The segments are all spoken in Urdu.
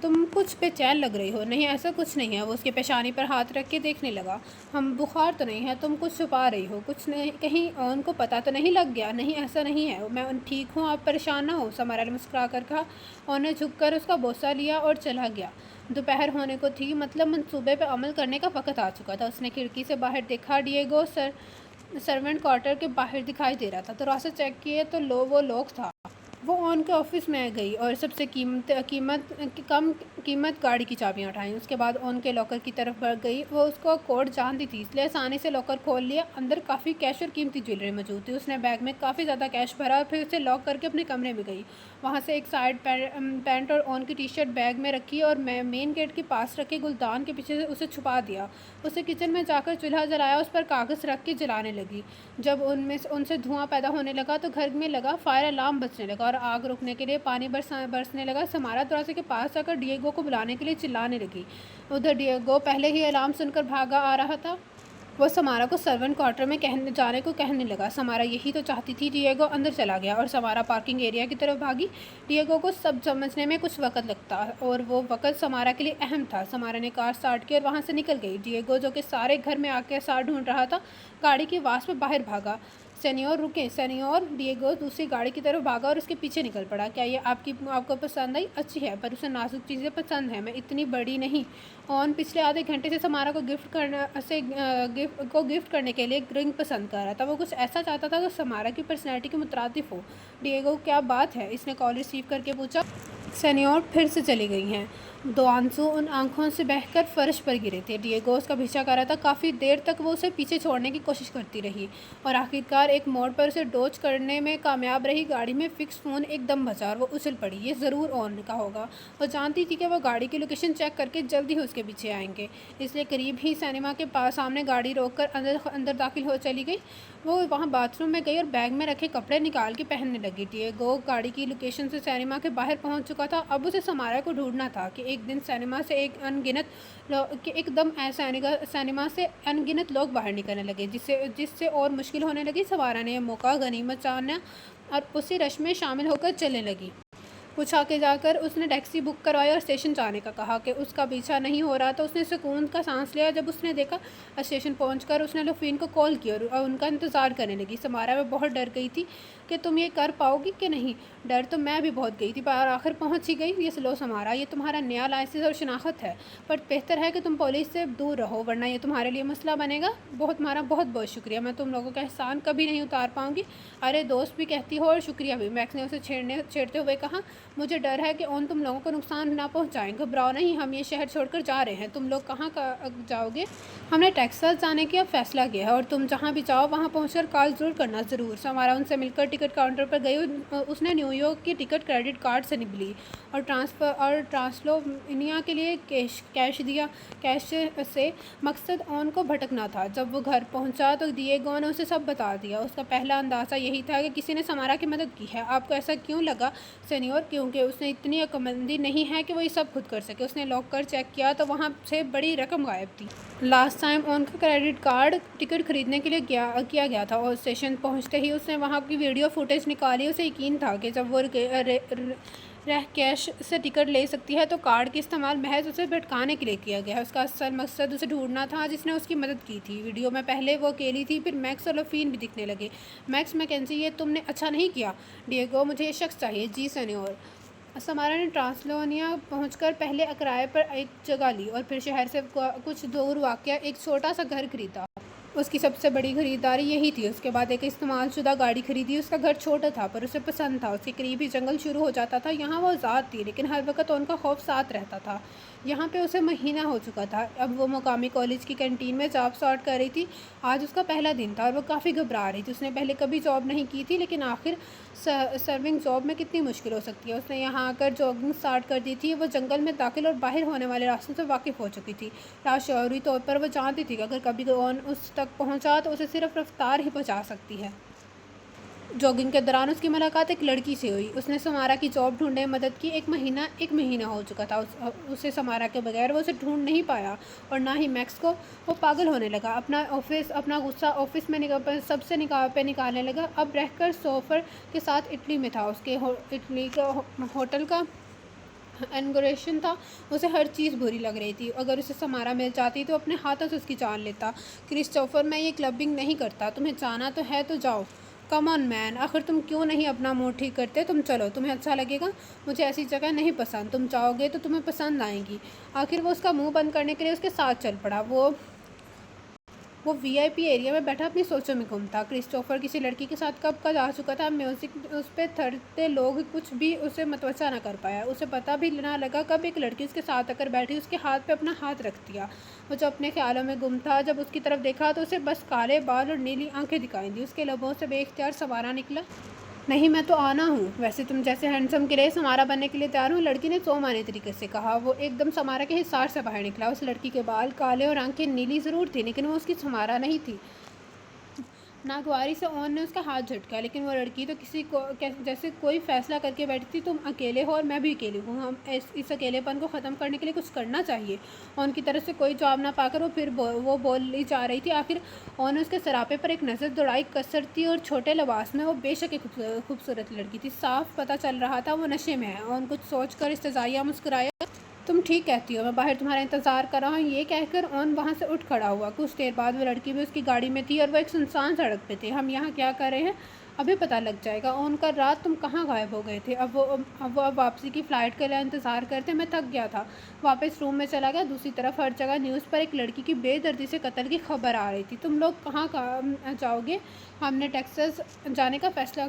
تم کچھ بے چین لگ رہی ہو۔ نہیں ایسا کچھ نہیں ہے۔ وہ اس کے پیشانی پر ہاتھ رکھ کے دیکھنے لگا۔ ہم بخار تو نہیں ہے، تم کچھ چھپا رہی ہو، کچھ نہیں، کہیں ان کو پتہ تو نہیں لگ گیا؟ نہیں ایسا نہیں ہے، میں ٹھیک ہوں، آپ پریشان نہ ہو، سمارا نے مسکرا کر کہا۔ ان نے جھک کر اس کا بوسہ لیا اور چلا گیا۔ دوپہر ہونے کو تھی، مطلب منصوبے پہ عمل کرنے کا وقت آ چکا تھا۔ اس نے کھڑکی سے باہر دیکھا۔ ڈیگو سرونٹ کوارٹر کے باہر دکھائی دے رہا تھا۔ دروازے چیک کیے تو وہ لوگ تھا۔ وہ ان کے آفس میں گئی اور سب سے کم قیمت گاڑی کی چابیاں اٹھائیں۔ اس کے بعد ان کے لاکر کی طرف بڑھ گئی۔ وہ اس کو کوڈ جانتی تھی، اس لیے آسانی سے لاکر کھول لیا۔ اندر کافی کیش اور قیمتی جویلری موجود تھی۔ اس نے بیگ میں کافی زیادہ کیش بھرا اور پھر اسے لاک کر کے اپنے کمرے میں گئی۔ وہاں سے ایک سائڈ پینٹ اور اون کی ٹی شرٹ بیگ میں رکھی اور مین گیٹ کے پاس رکھے گلدان کے پیچھے سے اسے چھپا دیا۔ اسے کچن میں جا کر چولہا جلایا، اس پر کاغذ رکھ کے جلانے لگی۔ جب ان سے دھواں پیدا ہونے لگا تو گھر میں لگا فائر الارم بجنے لگا اور آگ روکنے کے لیے پانی برسنے لگا۔ سمارا دروازے کے پاس جا کر ڈیگو کو بلانے کے لیے چلانے لگی۔ ادھر ڈیگو پہلے ہی الارم سن کر بھاگا آ رہا تھا۔ وہ سمارا کو سرونٹ کوارٹر میں جانے کو کہنے لگا۔ سمارا یہی تو چاہتی تھی۔ ڈیگو اندر چلا گیا اور سمارا پارکنگ ایریا کی طرف بھاگی۔ ڈیگو کو سب سمجھنے میں کچھ وقت لگتا اور وہ وقت سمارا کے لیے اہم تھا۔ سمارا نے کار سٹارٹ کی اور وہاں سے نکل گئی۔ ڈیگو جو کہ سارے گھر میں آگ کے آثار ڈھونڈ رہا تھا، گاڑی کی آواز پہ باہر بھاگا۔ سینیور رکیں، سینیور۔ ڈیگو دوسری گاڑی کی طرف بھاگا اور اس کے پیچھے نکل پڑا۔ کیا یہ آپ کو پسند آئی؟ اچھی ہے، پر اسے نازک چیزیں پسند ہیں، میں اتنی بڑی نہیں۔ اون پچھلے آدھے گھنٹے سے سمارا کو گفٹ کرنے کے لیے رنگ پسند کر رہا تھا۔ وہ کچھ ایسا چاہتا تھا جو سمارا کی پرسنالٹی کے مترادف ہو۔ ڈیگو کیا بات ہے؟ اس نے کال ریسیو کر کے پوچھا۔ سینیور پھر سے چلی گئی ہیں۔ دو آنسو ان آنکھوں سے بہہ کر فرش پر گرے تھے۔ ڈیگو اس کا پیچھا کر رہا تھا۔ کافی دیر تک وہ اسے پیچھے چھوڑنے کی کوشش کرتی رہی اور آخرکار ایک موڑ پر اسے ڈوج کرنے میں کامیاب رہی۔ گاڑی میں فکس فون ایک دم بجا اور وہ اچھل پڑی۔ یہ ضرور اون کا ہوگا۔ وہ جانتی تھی کہ وہ گاڑی کی لوکیشن چیک کر کے جلد ہی اس کے پیچھے آئیں گے، اس لیے قریب ہی سینما کے سامنے گاڑی روک کر اندر داخل ہو چلی گئی۔ وہ وہاں باتھ روم میں گئی اور بیگ میں رکھے کپڑے نکال کے پہننے لگی۔ ڈیگو گاڑی کی لوکیشن سے سینما کے باہر پہنچ چکا تھا۔ اب اسے سمارا کو ڈھونڈنا تھا کہ ایک دن سینما سے ان گنت لوگ باہر نکلنے لگے، جس سے اور مشکل ہونے لگی۔ سمارا نے یہ موقع غنیمت جانا اور اسی رش میں شامل ہو کر چلنے لگی۔ کچھ آگے جا کر اس نے ٹیکسی بک کروائی اور اسٹیشن جانے کا کہا کہ اس کا پیچھا نہیں ہو رہا تو اس نے سکون کا سانس لیا۔ جب اس نے دیکھا اسٹیشن پہنچ کر اس نے لوفین کو کال کی اور ان کا انتظار کرنے لگی۔ سمارا میں بہت ڈر گئی تھی کہ تم یہ کر پاؤ گی کہ نہیں۔ ڈر تو میں بھی بہت گئی تھی، پر آخر پہنچ ہی گئی۔ یہ لو سمارا، یہ تمہارا نیا لائسنس اور شناخت ہے، پر بہتر ہے کہ تم پولیس سے دور رہو ورنہ یہ تمہارے لیے مسئلہ بنے گا۔ تمہارا بہت بہت شکریہ، میں تم لوگوں کا احسان کبھی نہیں اتار پاؤں گی۔ ارے دوست بھی کہتی ہو اور شکریہ بھی، میکس نے اسے چھیڑتے ہوئے کہا۔ مجھے ڈر ہے کہ تم لوگوں کو نقصان نہ پہنچائیں۔ گھبراؤ نہیں، ہم یہ شہر چھوڑ کر جا رہے ہیں۔ تم لوگ کہاں جاؤ گے؟ ہم نے ٹیکساس جانے کی اب فیصلہ کیا ہے اور تم جہاں بھی جاؤ وہاں پہنچ کر کال ضرور کرنا۔ ضرور۔ سمارا ان سے مل کر ٹکٹ کاؤنٹر پر گئی۔ اس نے نیو یارک کی ٹکٹ کریڈٹ کارڈ سے لی اور ٹرانسلوونیا کے لیے کیش دیا۔ کیش سے مقصد اون کو بھٹکنا تھا۔ جب وہ گھر پہنچا تو ڈیگو نے اسے سب بتا دیا۔ اس کا پہلا اندازہ یہی تھا کہ کسی نے سمارا کی مدد کی ہے۔ آپ کو ایسا کیوں لگا سینیور؟ کیونکہ اس نے اتنی عقلمندی نہیں ہے کہ وہ یہ سب خود کر سکے۔ اس نے لاکر چیک کیا تو وہاں سے بڑی رقم غائب تھی۔ لاسٹ ٹائم ان کا کریڈٹ کارڈ ٹکٹ خریدنے کے لیے کیا گیا تھا اور اسٹیشن پہنچتے ہی اس نے وہاں کی ویڈیو فوٹیج نکالی۔ اسے یقین تھا کہ جب وہ کیش سے ٹکٹ لے سکتی ہے تو کارڈ کے استعمال محض اسے بھٹکانے کے لیے کیا گیا ہے۔ اس کا اصل مقصد اسے ڈھونڈنا تھا جس نے اس کی مدد کی تھی۔ ویڈیو میں پہلے وہ اکیلی تھی، پھر میکس اور لوفین بھی دکھنے لگے۔ میکس میکنزی، یہ تم نے اچھا نہیں کیا۔ ڈیگو، مجھے یہ شخص چاہیے۔ جی سینیور۔ سمارا نے ٹرانسلوونیا پہنچ کر پہلے کرائے پر ایک جگہ لی اور پھر شہر سے کچھ دور واقع ایک چھوٹا سا گھر خریدا۔ اس کی سب سے بڑی خریداری یہی تھی۔ اس کے بعد ایک استعمال شدہ گاڑی خریدی۔ اس کا گھر چھوٹا تھا پر اسے پسند تھا۔ اس کے قریب ہی جنگل شروع ہو جاتا تھا۔ یہاں وہ آزاد تھی لیکن ہر وقت ان کا خوف ساتھ رہتا تھا۔ یہاں پہ اسے مہینہ ہو چکا تھا۔ اب وہ مقامی کالج کی کینٹین میں جاب سٹارٹ کر رہی تھی۔ آج اس کا پہلا دن تھا اور وہ کافی گھبرا رہی تھی۔ اس نے پہلے کبھی جاب نہیں کی تھی، لیکن آخر سرونگ جاب میں کتنی مشکل ہو سکتی ہے۔ اس نے یہاں آ کر جاگنگ سٹارٹ کر دی تھی۔ وہ جنگل میں داخل اور باہر ہونے والے راستوں سے واقف ہو چکی تھی۔ لاشعوری طور پر وہ جانتی تھی کہ اگر کبھی اون اس تک پہنچا تو اسے صرف رفتار ہی بچا سکتی ہے۔ جاگنگ کے دوران اس کی ملاقات ایک لڑکی سے ہوئی۔ اس نے سمارا کی جاب ڈھونڈنے میں مدد کی۔ ایک مہینہ ہو چکا تھا اسے سمارا کے بغیر وہ اسے ڈھونڈ نہیں پایا اور نہ ہی میکس کو۔ وہ پاگل ہونے لگا۔ اپنا غصہ آفس میں سب سے پہ نکالنے لگا۔ اب رہ کر سوفر کے ساتھ اٹلی میں تھا۔ اس کے اٹلی کا ہوٹل کا انگریشن تھا، اسے ہر چیز بری لگ رہی تھی۔ اگر اسے سمارا مل جاتی تو اپنے ہاتھوں سے اس کی جان لیتا۔ کرسٹوفر، میں یہ کلبنگ نہیں کرتا، تمہیں جانا تو ہے تو جاؤ۔ کم آن مین، آخر تم کیوں نہیں اپنا موڈ ٹھیک کرتے؟ تم چلو، تمہیں اچھا لگے گا۔ مجھے ایسی جگہ نہیں پسند، تم جاؤ گے تو تمہیں پسند آئیں گی۔ آخر وہ اس کا منہ بند کرنے کے لیے اس کے ساتھ چل پڑا۔ وہ وی آئی پی ایریا میں بیٹھا اپنی سوچوں میں گم تھا۔ کرسٹوفر کسی لڑکی کے ساتھ کب کا جا چکا تھا، میوزک اس پہ تھرتے لوگ کچھ بھی اسے متوجہ نہ کر پایا۔ اسے پتہ بھی نہ لگا کب ایک لڑکی اس کے ساتھ آ کر بیٹھی، اس کے ہاتھ پہ اپنا ہاتھ رکھ دیا۔ وہ جو اپنے خیالوں میں گم تھا، جب اس کی طرف دیکھا تو اسے بس کالے بال اور نیلی آنکھیں دکھائی دیں۔ اس کے لبوں سے بے اختیار سوارا نکلا، نہیں میں تو آنا ہوں، ویسے تم جیسے ہینڈسم کے لیے سمارا بننے کے لیے تیار ہوں، لڑکی نے سومانے طریقے سے کہا۔ وہ ایک دم سمارا کے حصار سے باہر نکلا۔ اس لڑکی کے بال کالے اور آنکھیں نیلی ضرور تھی، لیکن وہ اس کی سمارا نہیں تھی۔ ناگواری سے اون نے اس کا ہاتھ جھٹکا، لیکن وہ لڑکی تو کسی کو جیسے کوئی فیصلہ کر کے بیٹھی تھی۔ تم اکیلے ہو اور میں بھی اکیلی ہوں، ہم اس اکیلے پن کو ختم کرنے کے لیے کچھ کرنا چاہیے۔ اون کی طرف سے کوئی جواب نہ پا کر وہ بولی جا رہی تھی۔ آخر اون نے اس کے سراپے پر ایک نظر دوڑائی۔ کثرتی اور چھوٹے لباس میں وہ بے شک ایک خوبصورت لڑکی تھی، صاف پتہ چل رہا تھا وہ نشے میں ہے۔ اون کچھ سوچ کر استہزائیہ مسکرایا۔ تم ٹھیک کہتی ہو، میں باہر تمہارا انتظار کر رہا ہوں۔ یہ کہہ کر اون وہاں سے اٹھ کھڑا ہوا۔ کچھ دیر بعد وہ لڑکی بھی اس کی گاڑی میں تھی اور وہ ایک سنسان سڑک پہ تھے۔ ہم یہاں کیا کر رہے ہیں، ابھی پتہ لگ جائے گا۔ اون، کل رات تم کہاں غائب ہو گئے تھے؟ اب وہ واپسی کی فلائٹ کے لیے انتظار کرتے میں تھک گیا تھا، واپس روم میں چلا گیا۔ دوسری طرف ہر جگہ نیوز پر ایک لڑکی کی بے دردی سے قتل کی خبر آ رہی تھی۔ تم لوگ کہاں جاؤ گے؟ ہم نے ٹیکساس جانے کا فیصلہ۔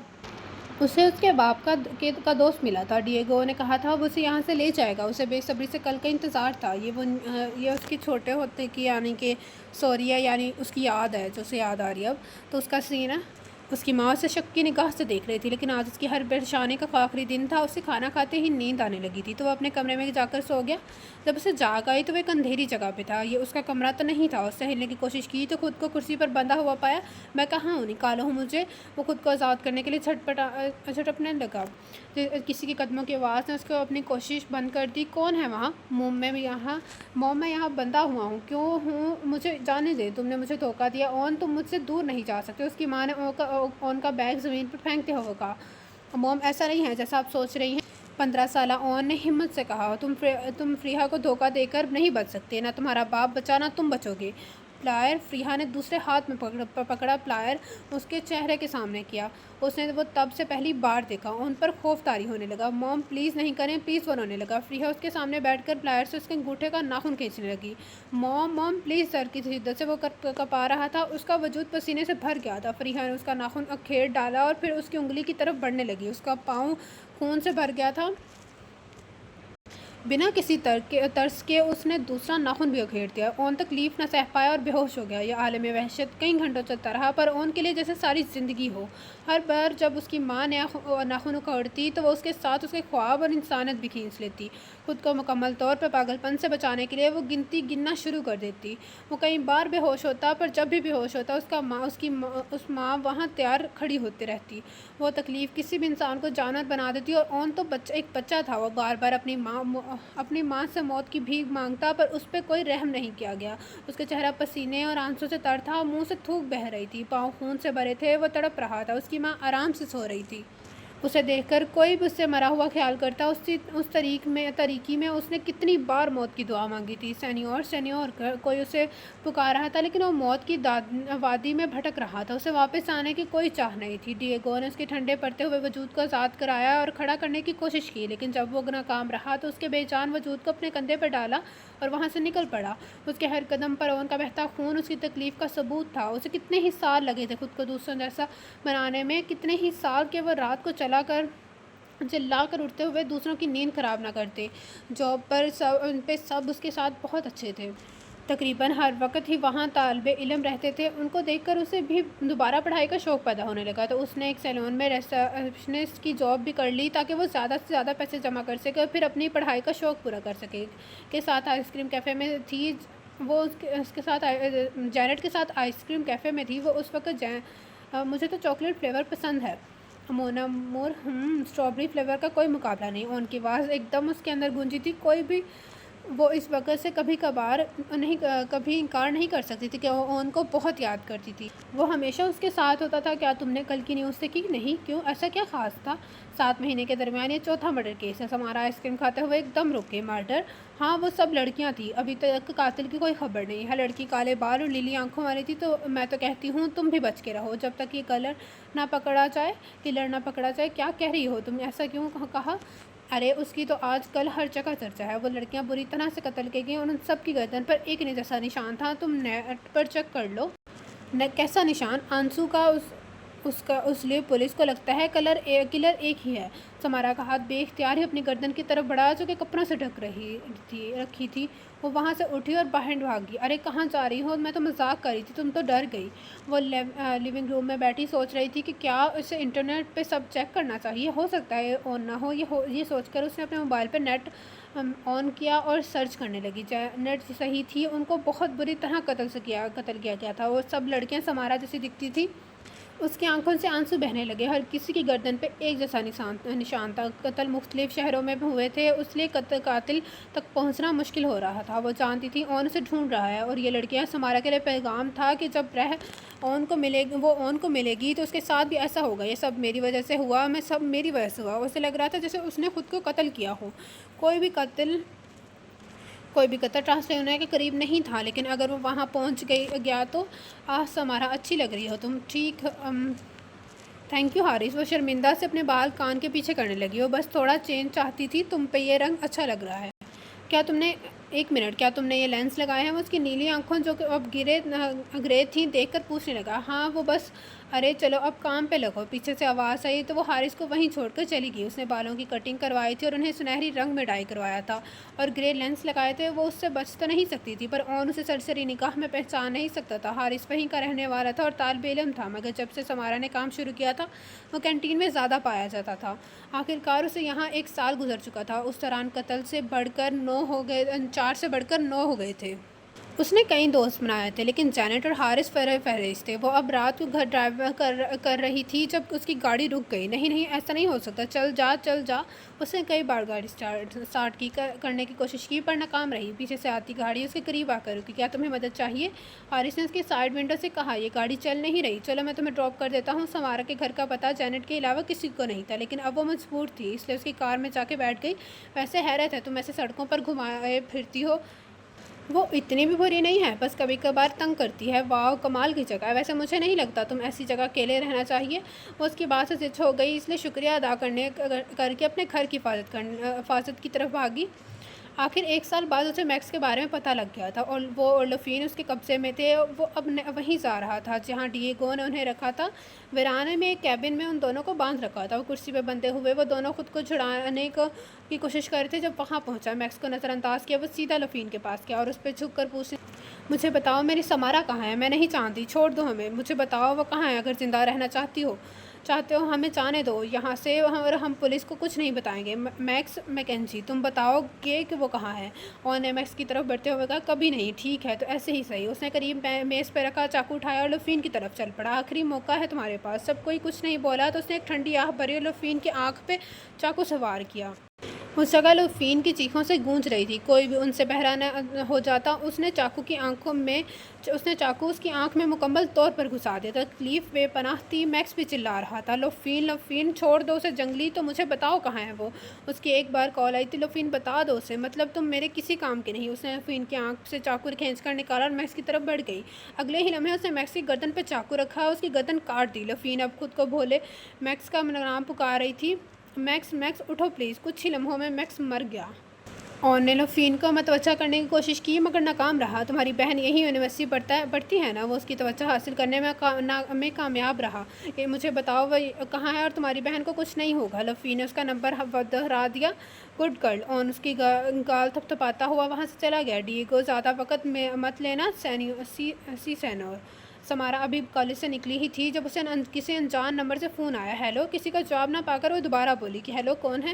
اسے اس کے باپ کا دوست ملا تھا، ڈیگو نے کہا تھا وہ اسے یہاں سے لے جائے گا۔ اسے بے صبری سے کل کا انتظار تھا۔ یہ اس کی چھوٹے ہوتے کی یعنی کہ سوریا یعنی اس کی یاد ہے جو اسے یاد آ رہی ہے اب تو اس کا سینہ۔ اس کی ماں اسے شک کی نگاہ سے دیکھ رہی تھی، لیکن آج اس کی ہر پریشانی کا آخری دن تھا۔ اسے کھانا کھاتے ہی نیند آنے لگی تھی تو وہ اپنے کمرے میں جا کر سو گیا۔ جب اسے جاگ آئی تو وہ ایک اندھیری جگہ پہ تھا۔ یہ اس کا کمرہ تو نہیں تھا۔ اس نے ہلنے کی کوشش کی تو خود کو کرسی پر بندھا ہوا پایا۔ میں کہاں ہوں، نکالو مجھے۔ وہ خود کو آزاد کرنے کے لیے جھٹپنے لگا۔ کسی کے قدموں کی آواز نے اس کو اپنی کوشش بند کر دی۔ کون ہے وہاں؟ موم، میں یہاں بندھا ہوا ہوں۔ کیوں ہوں؟ مجھے جانے دے، تم نے مجھے دھوکہ دیا۔ اون، تم مجھ سے دور نہیں جا سکتے، اس کی ماں نے اون کا بیگ زمین پر پھینکتے ہوئے کہا۔ موم، ایسا نہیں ہے جیسا آپ سوچ رہی ہیں۔ 15 سالہ اون نے ہمت سے کہا۔ تم فریحا کو دھوکہ دے کر نہیں بچ سکتے، نہ تمہارا باپ بچا نہ تم بچو گے۔ پلائر، فریحا نے دوسرے ہاتھ میں پکڑا پلائر اس کے چہرے کے سامنے کیا۔ اس نے وہ تب سے پہلی بار دیکھا۔ ان پر خوف طاری ہونے لگا۔ موم پلیز نہیں کریں، پلیز، وہ رونے لگا۔ فریحا اس کے سامنے بیٹھ کر پلائر سے اس کے انگوٹھے کا ناخن کھینچنے لگی۔ موم پلیز، سر کی شدت سے وہ کپا رہا تھا، اس کا وجود پسینے سے بھر گیا تھا۔ فریحا نے اس کا ناخن اکھیڑ ڈالا اور پھر اس کی انگلی کی طرف بڑھنے لگی۔ اس کا پاؤں خون سے بھر گیا تھا۔ بنا کسی ترس کے اس نے دوسرا ناخن بھی اکھیڑ دیا۔ اون تکلیف نہ سہ پایا اور بے ہوش ہو گیا۔ یہ عالم وحشت کئی گھنٹوں چلتا رہا، پر اون کے لیے جیسے ساری زندگی ہو۔ ہر بار جب اس کی ماں ناخن اکھیڑتی تو وہ اس کے ساتھ اس کے خواب اور انسانیت بھی کھینچ لیتی۔ خود کو مکمل طور پر پاگل پن سے بچانے کے لیے وہ گننا شروع کر دیتی۔ وہ کئی بار بے ہوش ہوتا، پر جب بھی بے ہوش ہوتا اس ماں وہاں تیار کھڑی ہوتی رہتی۔ وہ تکلیف کسی بھی انسان کو جانور بنا دیتی، اور اون تو ایک بچہ تھا۔ وہ بار بار اپنی ماں سے موت کی بھیک مانگتا، پر اس پہ کوئی رحم نہیں کیا گیا۔ اس کا چہرہ پسینے اور آنسوں سے تر تھا، منہ سے تھوک بہہ رہی تھی، پاؤں خون سے بھرے تھے، وہ تڑپ رہا تھا۔ اس کی ماں آرام سے سو رہی تھی۔ اسے دیکھ کر کوئی بھی اس سے مرا ہوا خیال کرتا۔ اس تاریکی میں اس نے کتنی بار موت کی دعا مانگی تھی۔ سینیور، کوئی اسے پکار رہا تھا، لیکن وہ موت کی وادی میں بھٹک رہا تھا۔ اسے واپس آنے کی کوئی چاہ نہیں تھی۔ ڈیگو نے اس کے ٹھنڈے پڑتے ہوئے وجود کو آزاد کرایا اور کھڑا کرنے کی کوشش کی، لیکن جب وہ ناکام رہا تو اس کے بے جان وجود کو اپنے کندھے پر ڈالا اور وہاں سے نکل پڑا۔ اس کے ہر قدم پر اون کا بہتا خون اس کی تکلیف کا ثبوت تھا۔ اسے کتنے ہی سال لگے تھے خود کو دوسروں جیسا بنانے میں، کتنے ہی سال کہ وہ رات کو چلا کر اٹھتے ہوئے دوسروں کی نیند خراب نہ کرتے۔ جاب پر سب اس کے ساتھ بہت اچھے تھے۔ تقریباً ہر وقت ہی وہاں طالب علم رہتے تھے۔ ان کو دیکھ کر اسے بھی دوبارہ پڑھائی کا شوق پیدا ہونے لگا، تو اس نے ایک سیلون میں ریسپشنسٹ کی جاب بھی کر لی تاکہ وہ زیادہ سے زیادہ پیسے جمع کر سکے اور پھر اپنی پڑھائی کا شوق پورا کر سکے۔ کے ساتھ آئس کریم کیفے میں تھی وہ اس کے ساتھ جینٹ کے ساتھ آئس کریم کیفے میں تھی وہ اس وقت۔ مجھے تو چاکلیٹ فلیور پسند ہے اسٹرابیری فلیور کا کوئی مقابلہ نہیں۔ ان کی آواز ایک دم اس کے اندر گونجی تھی۔ کوئی بھی وہ اس وقت سے کبھی انکار نہیں کر سکتی تھی کہ وہ اون کو بہت یاد کرتی تھی۔ وہ ہمیشہ اس کے ساتھ ہوتا تھا۔ کیا تم نے کل کی نیوز دیکھی؟ نہیں، کیوں؟ ایسا کیا خاص تھا؟ 7 مہینے کے درمیان یہ چوتھا مرڈر کیس ہے۔ سمارا آئس کریم کھاتے ہوئے ایک دم رک گئی۔ مرڈر؟ ہاں، وہ سب لڑکیاں تھیں۔ ابھی تک قاتل کی کوئی خبر نہیں ہے۔ لڑکی کالے بال اور لیلی آنکھوں والی تھی۔ تو میں تو کہتی ہوں تم بھی بچ کے رہو جب تک یہ کلر نہ پکڑا جائے۔ کیا کہہ رہی ہو تم؟ ایسا کیوں کہا؟ ارے اس کی تو آج کل ہر جگہ چرچا ہے۔ وہ لڑکیاں بری طرح سے قتل کی گئیں اور ان سب کی گردن پر ایک جیسا نشان تھا۔ تم نیٹ پر چیک کر لو۔ کیسا نشان؟ آنسو کا۔ اس لیے پولیس کو لگتا ہے کلر ایک ہی ہے۔ سمارا کا ہاتھ بے اختیار ہی اپنی گردن کی طرف بڑھایا جو کہ کپڑوں سے ڈھک رکھی تھی۔ وہ وہاں سے اٹھی اور باہر بھاگی۔ ارے کہاں جا رہی ہو؟ میں تو مذاق کر رہی تھی، تم تو ڈر گئی۔ وہ لیونگ روم میں بیٹھی سوچ رہی تھی کہ کیا اسے انٹرنیٹ پہ سب چیک کرنا چاہیے، ہو سکتا ہے آن نہ ہو۔ یہ سوچ کر اس نے اپنے موبائل پہ نیٹ آن کیا اور سرچ کرنے لگی۔ نیٹ صحیح تھی، ان کو بہت بری طرح قتل کیا گیا تھا۔ وہ سب لڑکیاں سمارا جیسی دکھتی تھی۔ اس کی آنکھوں سے آنسو بہنے لگے۔ ہر کسی کی گردن پہ ایک جیسا نشان تھا۔ قتل مختلف شہروں میں ہوئے تھے، اس لیے قاتل تک پہنچنا مشکل ہو رہا تھا۔ وہ جانتی تھی اون اسے ڈھونڈ رہا ہے اور یہ لڑکیاں سمارا کے لیے پیغام تھا کہ جب وہ اون کو ملے گی تو اس کے ساتھ بھی ایسا ہوگا۔ یہ سب میری وجہ سے ہوا۔ سب میری وجہ سے ہوا۔ اسے لگ رہا تھا جیسے اس نے خود کو قتل کیا ہو۔ کوئی بھی قتل ٹرانسلیونا کے قریب نہیں تھا، لیکن اگر وہ وہاں پہنچ گیا تو سمارا اچھی لگ رہی ہو تم۔ ٹھیک، تھینک یو حارث۔ وہ شرمندہ سے اپنے بال کان کے پیچھے کرنے لگی۔ وہ بس تھوڑا چینج چاہتی تھی۔ تم پہ یہ رنگ اچھا لگ رہا ہے۔ کیا تم نے یہ لینس لگایا ہے؟ وہ اس کی نیلی آنکھوں جو کہ اب گرے تھیں دیکھ کر پوچھنے لگا۔ ہاں، وہ بس۔ ارے چلو اب کام پہ لگو۔ پیچھے سے آواز آئی تو وہ حارث کو وہیں چھوڑ کر چلی گئی۔ اس نے بالوں کی کٹنگ کروائی تھی اور انہیں سنہری رنگ میں ڈائی کروایا تھا اور گرے لینس لگائے تھے۔ وہ اس سے بچ تو نہیں سکتی تھی، پر اون اسے سرسری نگاہ میں پہچان نہیں سکتا تھا۔ حارث وہیں کا رہنے والا تھا اور طالب علم تھا، مگر جب سے سمارا نے کام شروع کیا تھا وہ کینٹین میں زیادہ پایا جاتا تھا۔ آخرکار اسے یہاں 1 سال گزر چکا تھا۔ اس دوران قتل 4 سے بڑھ کر 9 ہو گئے تھے۔ اس نے کئی دوست بنائے تھے، لیکن جینٹ اور حارث فہرست تھے۔ وہ اب رات کو گھر ڈرائیو کر رہی تھی جب اس کی گاڑی رک گئی۔ نہیں، ایسا نہیں ہو سکتا، چل جا۔ اس نے کئی بار گاڑی اسٹارٹ کرنے کی کوشش کی پر ناکام رہی۔ پیچھے سے آتی گاڑی اس کے قریب آ کر رکی۔ کیا تمہیں مدد چاہیے؟ حارث نے اس کی سائیڈ ونڈو سے کہا۔ یہ گاڑی چل نہیں رہی۔ چلو میں تمہیں ڈراپ کر دیتا ہوں۔ سمارا کے گھر کا پتہ جینٹ کے علاوہ کسی کو نہیں تھا، لیکن اب وہ مجبور تھی، اس لیے اس کی کار میں جا کے بیٹھ گئی۔ ویسے حیرت ہے تم ایسے سڑکوں پر گھمائے پھرتی ہو۔ وہ اتنی بھی بری نہیں ہے، بس کبھی کبھار تنگ کرتی ہے۔ واو، کمال کی جگہ ہے۔ ویسے مجھے نہیں لگتا تم ایسی جگہ اکیلے رہنا چاہیے۔ وہ اس کی بات سے زچ ہو گئی، اس لیے شکریہ ادا کر کے اپنے گھر کی حفاظت کی طرف بھاگی۔ آخر 1 سال بعد اسے میکس کے بارے میں پتہ لگ گیا تھا اور وہ اولفین اس کے قبضے میں تھے۔ وہ اب وہیں جا رہا تھا جہاں ڈیگو نے انہیں رکھا تھا۔ ویرانے میں ایک کیبن میں ان دونوں کو باندھ رکھا تھا۔ وہ کرسی پہ بندھے ہوئے وہ دونوں خود کو چھڑانے کی کوشش کر رہے تھے۔ جب وہاں پہنچا، میکس کو نظر انداز کیا، وہ سیدھا لفین کے پاس گیا اور اس پہ جھک کر پوچھنے مجھے بتاؤ میری سمارا کہاں ہے؟ میں نہیں جانتی، چھوڑ دو ہمیں۔ مجھے بتاؤ وہ کہاں ہے؟ اگر زندہ رہنا چاہتے ہو ہمیں جانے دو یہاں سے، اور ہم پولیس کو کچھ نہیں بتائیں گے۔ میکس میکنزی، تم بتاؤ گے کہ وہ کہاں ہے؟ اور نے میکس کی طرف بڑھتے ہوئے کہا، کبھی نہیں۔ ٹھیک ہے تو ایسے ہی صحیح۔ اس نے قریب میز پہ رکھا چاقو اٹھایا اور لفین کی طرف چل پڑا۔ آخری موقع ہے تمہارے پاس۔ جب کوئی کچھ نہیں بولا تو اس نے ایک ٹھنڈی آہ بھری اور لفین کی آنکھ پہ چاقو سے وار کیا۔ اس جگہ لفین کی چیخوں سے گونج رہی تھی۔ کوئی بھی ان سے بہرا نہ ہو جاتا۔ اس نے چاقو اس کی آنکھ میں مکمل طور پر گھسا دیا۔ تکلیف بے پناہ تھی۔ میکس بھی چلا رہا تھا، لفین چھوڑ دو اسے جنگلی، تو مجھے بتاؤ کہاں ہے وہ؟ اس کی ایک بار کال آئی تھی، لفین بتا دو اسے، مطلب تم میرے کسی کام کے نہیں۔ اس نے لفین کی آنکھ سے چاقو کھینچ کر نکالا اور میکس کی طرف بڑھ گئی۔ اگلے ہی لمحے اس نے میکس کی گردن پہ چاقو رکھا، اس کی گردن کاٹ دی۔ لفین اب خود کو بھولے میکس کا نام پکار رہی تھی، میکس اٹھو پلیز۔ کچھ ہی لمحوں میں میکس مر گیا۔ اور نے لفین کو متوجہ کرنے کی کوشش کی مگر ناکام رہا۔ تمہاری بہن یہی یونیورسٹی پڑھتی ہے نا؟ وہ اس کی توجہ حاصل کرنے میں کامیاب رہا۔ مجھے بتاؤ وہ کہاں ہے اور تمہاری بہن کو کچھ نہیں ہوگا۔ لفین نے اس کا نمبر دہرا دیا۔ Good girl. اور اس کی گال تھپتھپاتا ہوا وہاں سے چلا گیا۔ ڈیگو، زیادہ وقت مت لینا سینور۔ سمارا ابھی کالج سے نکلی ہی تھی جب اسے کسی انجان نمبر سے فون آیا۔ ہیلو۔ کسی کا جواب نہ پا کر وہ دوبارہ بولی کہ ہیلو، کون ہے؟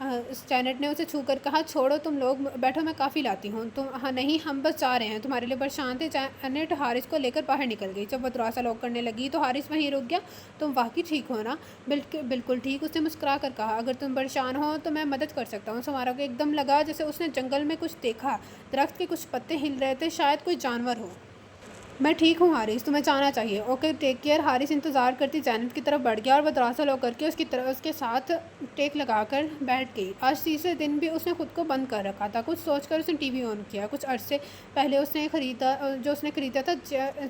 جینٹ نے اسے چھو کر کہا چھوڑو تم لوگ بیٹھو، میں کافی لاتی ہوں تم ہاں نہیں ہم بس جا رہے ہیں تمہارے لیے پریشان تھے۔ جینٹ حارث کو لے کر باہر نکل گئی۔ جب وہ دروازہ لاک کرنے لگی تو حارث وہیں رک گیا۔ تم واقعی ٹھیک ہو نا؟ بالکل ٹھیک، اس نے مسکرا کر کہا۔ اگر تم پریشان ہو تو میں مدد کر سکتا ہوں۔ سمارا کو ایک دم لگا جیسے اس نے جنگل میں کچھ دیکھا، درخت کے کچھ پتے ہل رہے تھے، شاید کوئی جانور ہو۔ میں ٹھیک ہوں حارث، تمہیں جانا چاہیے۔ Okay take care. حارث انتظار کرتی جینٹ کی طرف بڑھ گیا اور وہ دروازہ لاک کر کے اس کے ساتھ ٹیک لگا کر بیٹھ گئی۔ آج تیسرے دن بھی اس نے خود کو بند کر رکھا تھا۔ کچھ سوچ کر اس نے ٹی وی آن کیا۔ کچھ عرصے پہلے اس نے خریدا تھا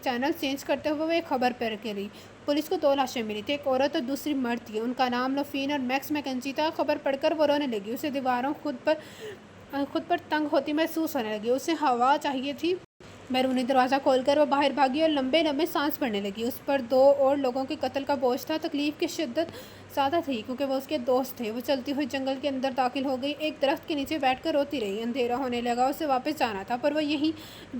چینل چینج کرتے ہوئے وہ ایک خبر پڑھ کے رہی۔ پولیس کو 2 لاشیں ملی تھیں، ایک عورت اور دوسری مرد تھی۔ ان کا نام لوفین اور میکس میکنزی تھا۔ خبر پڑھ کر وہ رونے لگی۔ اسے دیواروں خود پر تنگ ہوتی محسوس ہونے لگی۔ اسے ہوا چاہیے تھی۔ بیرونی دروازہ کھول کر وہ باہر بھاگی اور لمبے لمبے سانس بھرنے لگی۔ اس پر 2 اور لوگوں کے قتل کا بوجھ تھا۔ تکلیف کی شدت زیادہ تھی کیونکہ وہ اس کے دوست تھے۔ وہ چلتی ہوئی جنگل کے اندر داخل ہو گئی، ایک درخت کے نیچے بیٹھ کر روتی رہی۔ اندھیرا ہونے لگا، اسے واپس جانا تھا پر وہ یہیں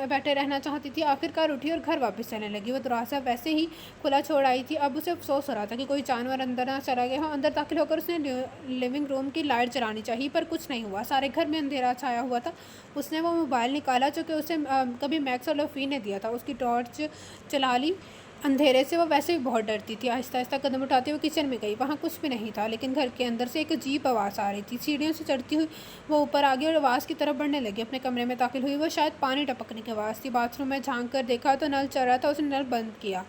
بیٹھے رہنا چاہتی تھی۔ آخرکار اٹھی اور گھر واپس چلنے لگی۔ وہ دروازہ ویسے ہی کھلا چھوڑ آئی تھی۔ اب اسے افسوس ہو رہا تھا کہ کوئی جانور اندر نہ چلا گیا ہو۔ اندر داخل ہو کر اس نے لیونگ روم کی لائٹ جلانی چاہی پر کچھ نہیں ہوا۔ سارے گھر میں اندھیرا چھایا ہوا تھا۔ اس نے وہ موبائل نکالا جو کہ اسے کبھی میکس اور لوفین نے دیا تھا۔ اس کی ٹارچ چلا لی۔ اندھیرے سے وہ ویسے بھی بہت ڈرتی تھی۔ آہستہ آہستہ قدم اٹھاتی ہوئی کچن میں گئی۔ وہاں کچھ بھی نہیں تھا لیکن گھر کے اندر سے ایک عجیب آواز آ رہی تھی۔ سیڑھیوں سے چڑھتی ہوئی وہ اوپر آ گئی اور آواز کی طرف بڑھنے لگی۔ اپنے کمرے میں داخل ہوئی۔ وہ شاید پانی ٹپکنے کی آواز تھی۔ باتھ روم میں جھانک کر دیکھا تو نل چل رہا تھا۔ اس نے نل بند کیا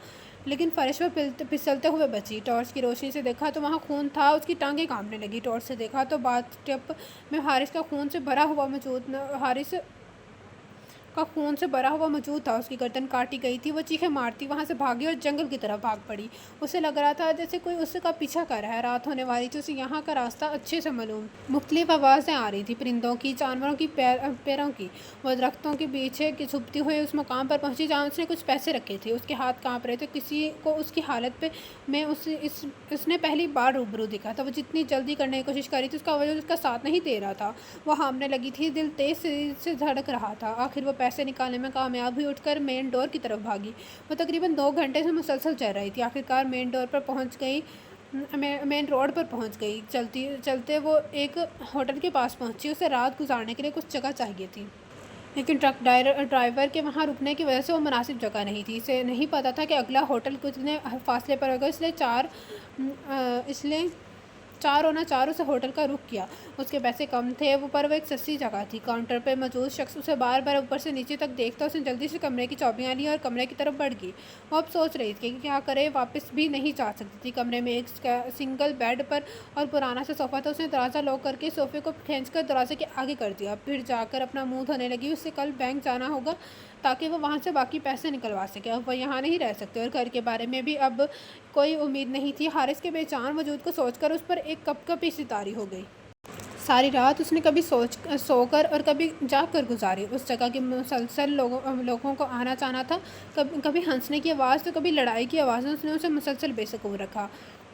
لیکن فرش پر پھسلتے ہوئے بچی۔ ٹارچ کی روشنی سے دیکھا تو وہاں خون تھا۔ اس کی ٹانگیں کانپنے لگی۔ ٹارچ سے دیکھا تو باتھ ٹب میں حارث کا خون سے بھرا ہوا موجود تھا۔ اس کی گردن کاٹی گئی تھی۔ وہ چیخیں مارتی وہاں سے بھاگی اور جنگل کی طرف بھاگ پڑی۔ اسے لگ رہا تھا جیسے کوئی اس کا پیچھا کر رہا ہے۔ رات ہونے والی تھی۔ اسے یہاں کا راستہ اچھے سے معلوم۔ مختلف آوازیں آ رہی تھیں، پرندوں کی، جانوروں کی، پیروں کی۔ وہ درختوں کے پیچھے چھپتی ہوئی اس مقام پر پہنچی جہاں اس نے کچھ پیسے رکھے تھے۔ اس کے ہاتھ کانپ رہے تھے۔ کسی کو اس کی حالت میں اس نے پہلی بار روبرو دیکھا تھا۔ وہ جتنی جلدی کرنے کی کوشش کر رہی تھی اس کا وجود اس کا ساتھ نہیں دے رہا تھا۔ وہ ہانپنے لگی تھی، دل تیز سے دھڑک رہا تھا۔ آخر وہ پیسے نکالنے میں کامیاب ہوئی۔ اٹھ کر مین ڈور کی طرف بھاگی۔ وہ تقریباً 2 گھنٹے سے مسلسل چل رہی تھی۔ آخرکار مین روڈ پر پہنچ گئی۔ چلتے وہ ایک ہوٹل کے پاس پہنچی۔ اسے رات گزارنے کے لیے کچھ جگہ چاہیے تھی لیکن ٹرک ڈرائیور کے وہاں رکنے کی وجہ سے وہ مناسب جگہ نہیں تھی۔ اسے نہیں پتا تھا کہ اگلا ہوٹل کتنے فاصلے پر ہوگا، اس لیے 4 اسے ہوٹل کا رخ کیا۔ اس کے پیسے کم تھے پر وہ ایک سستی جگہ تھی۔ کاؤنٹر پر موجود شخص اسے بار بار اوپر سے نیچے تک دیکھتا۔ اس نے جلدی سے کمرے کی چابیاں لیں اور کمرے کی طرف بڑھ گئی۔ وہ اب سوچ رہی تھی کہ کیا کرے، واپس بھی نہیں جا سکتی تھی۔ کمرے میں ایک سنگل بیڈ پر اور پرانا سا صوفہ تھا۔ اس نے دروازہ لاک کر کے صوفے کو کھینچ کر دروازے کے آگے کر دیا۔ پھر جا کر اپنا منہ دھونے لگی۔ اسے کل بینک جانا ہوگا تاکہ وہ وہاں سے باقی پیسے نکلوا سکے۔ اب وہ یہاں نہیں رہ سکتے اور گھر کے بارے میں بھی اب کوئی امید نہیں تھی۔ حارث کے بے جان وجود کو سوچ کر اس پر ایک کپکپی سی طاری ہو گئی۔ ساری رات اس نے کبھی سو کر اور کبھی جاگ کر گزاری۔ اس جگہ کے مسلسل لوگوں کو آنا جانا تھا، کبھی ہنسنے کی آواز تو کبھی لڑائی کی آوازیں۔ اس نے اسے مسلسل بے سکون رکھا۔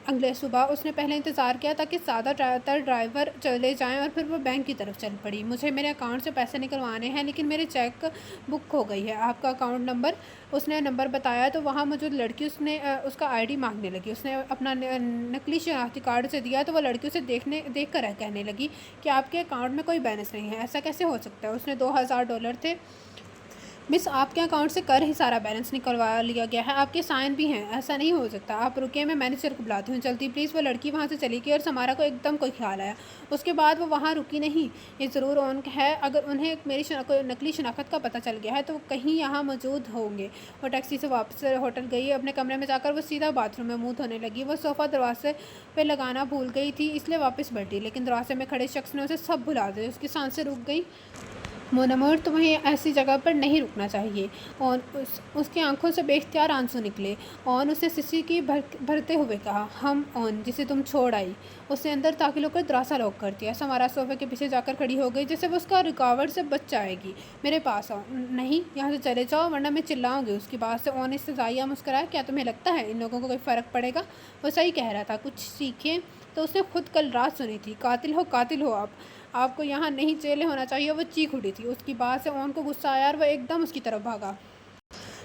اگلے صبح اس نے پہلے انتظار کیا تاکہ زیادہ تر ڈرائیور چلے جائیں اور پھر وہ بینک کی طرف چل پڑی۔ مجھے میرے اکاؤنٹ سے پیسے نکلوانے ہیں لیکن میرے چیک بک کھو گئی ہے۔ آپ کا اکاؤنٹ نمبر؟ اس نے نمبر بتایا تو وہاں موجود لڑکی اس کا آئی ڈی مانگنے لگی۔ اس نے اپنا نقلی شناختی کارڈ اسے دیا تو وہ لڑکی اسے دیکھ کر کہنے لگی کہ آپ کے اکاؤنٹ میں کوئی بیلنس نہیں ہے، ایسا کیسے ہو سکتا ہے؟ اس نے $2000 تھے۔ مس، آپ کے اکاؤنٹ سے کل ہی سارا بیلنس نکلوا لیا گیا ہے، آپ کے سائن بھی ہیں، ایسا نہیں ہو سکتا۔ آپ رکیں، میں مینیجر کو بلاتی ہوں، جلدی پلیز۔ وہ لڑکی وہاں سے چلی گئی اور سمارا کو ایک دم کوئی خیال آیا۔ اس کے بعد وہ وہاں رکی نہیں۔ یہ ضرور اون ہے، اگر انہیں میری نقلی شناخت کا پتہ چل گیا ہے تو وہ کہیں یہاں موجود ہوں گے۔ وہ ٹیکسی سے واپس ہوٹل گئی۔ اپنے کمرے میں جا کر وہ سیدھا باتھ روم میں منہ دھونے لگی۔ وہ صوفہ دروازے پہ لگانا بھول گئی تھی اس لیے واپس بڑھی لیکن دروازے میں کھڑے شخص نے اسے سب بھلا دیا۔ اس کی سانسیں رک گئی۔ مونامور، تمہیں ایسی جگہ پر نہیں رکنا چاہیے۔ اس کی آنکھوں سے بے اختیار آنسو نکلے۔ اس نے سسی کی بھرتے ہوئے کہا، ہم جسے تم چھوڑ آئی۔ اس نے اندر داخل ہو کر دروازہ لاک کر دیا۔ سمارا صوفے کے پیچھے جا کر کھڑی ہو گئی جیسے وہ اس کا رکاوٹ سے بچ جائے گی۔ میرے پاس آؤ۔ نہیں، یہاں سے چلے جاؤ ورنہ میں چلاؤں گی۔ اس کی بات سے استحزائیہ مسکرایا، کیا تمہیں لگتا ہے ان لوگوں کو کوئی فرق پڑے گا؟ وہ صحیح کہہ رہا تھا، کچھ سیکھیں تو اس نے خود کل رات سنی تھی، قاتل ہو آپ کو یہاں نہیں جیل ہونا چاہیے۔ وہ چیخ اٹھی تھی۔ اس کی بات سے کو غصہ آیا اور وہ ایک دم اس کی طرف بھاگا۔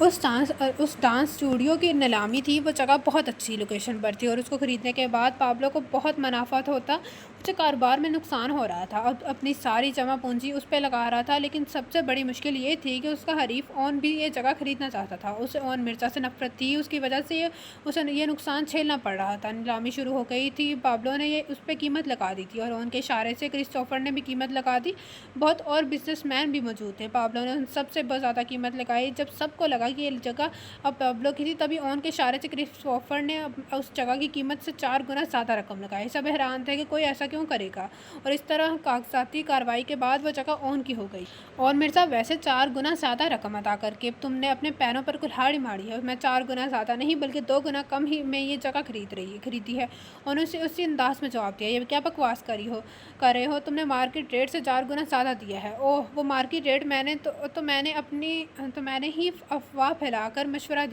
اس ڈانس اسٹوڈیو کی نیلامی تھی، وہ جگہ بہت اچھی لوکیشن پر تھی اور اس کو خریدنے کے بعد پابلو کو بہت منافع ہوتا۔ اسے کاروبار میں نقصان ہو رہا تھا، اب اپنی ساری جمع پونجی اس پہ لگا رہا تھا، لیکن سب سے بڑی مشکل یہ تھی کہ اس کا حریف اون بھی یہ جگہ خریدنا چاہتا تھا۔ اسے اون مرزا سے نفرت تھی، اس کی وجہ سے اسے یہ نقصان جھیلنا پڑ رہا تھا۔ نیلامی شروع ہو گئی تھی، پابلو نے اس پہ قیمت لگا دی تھی اور اون کے اشارے سے کرسٹوفر نے بھی قیمت لگا دی۔ بہت اور بزنس مین بھی موجود تھے۔ پابلو نے سب سے زیادہ قیمت لگائی۔ جب سب کو لگا کہ یہ جگہ اب پابلو کی تھی، تبھی اون کے اشارے سے کرسٹوفر نے اس جگہ کی قیمت سے 4 گنا زیادہ رقم لگائی۔ سب حیران تھے کہ کوئی ایسا کیوں کرے گا، اور اس طرح کاغذاتی کارروائی کے بعد وہ جگہ اون کی ہو گئی۔ اون مرزا، ویسے 4 گنا زیادہ رقم ادا کر کے تم نے اپنے پیروں پر کلہاڑی ماری ہے۔ میں 4 گنا زیادہ نہیں بلکہ 2 گنا کم ہی میں یہ جگہ خریدی ہے۔ انہوں نے اسی انداز میں جواب دیا، یہ کیا بکواس کر رہے ہو، تم نے مارکیٹ ریٹ سے 4 گنا زیادہ دیا ہے۔ اوہ، وہ مارکیٹ ریٹ میں نے ہی افواہ پھیلا کر مشورہ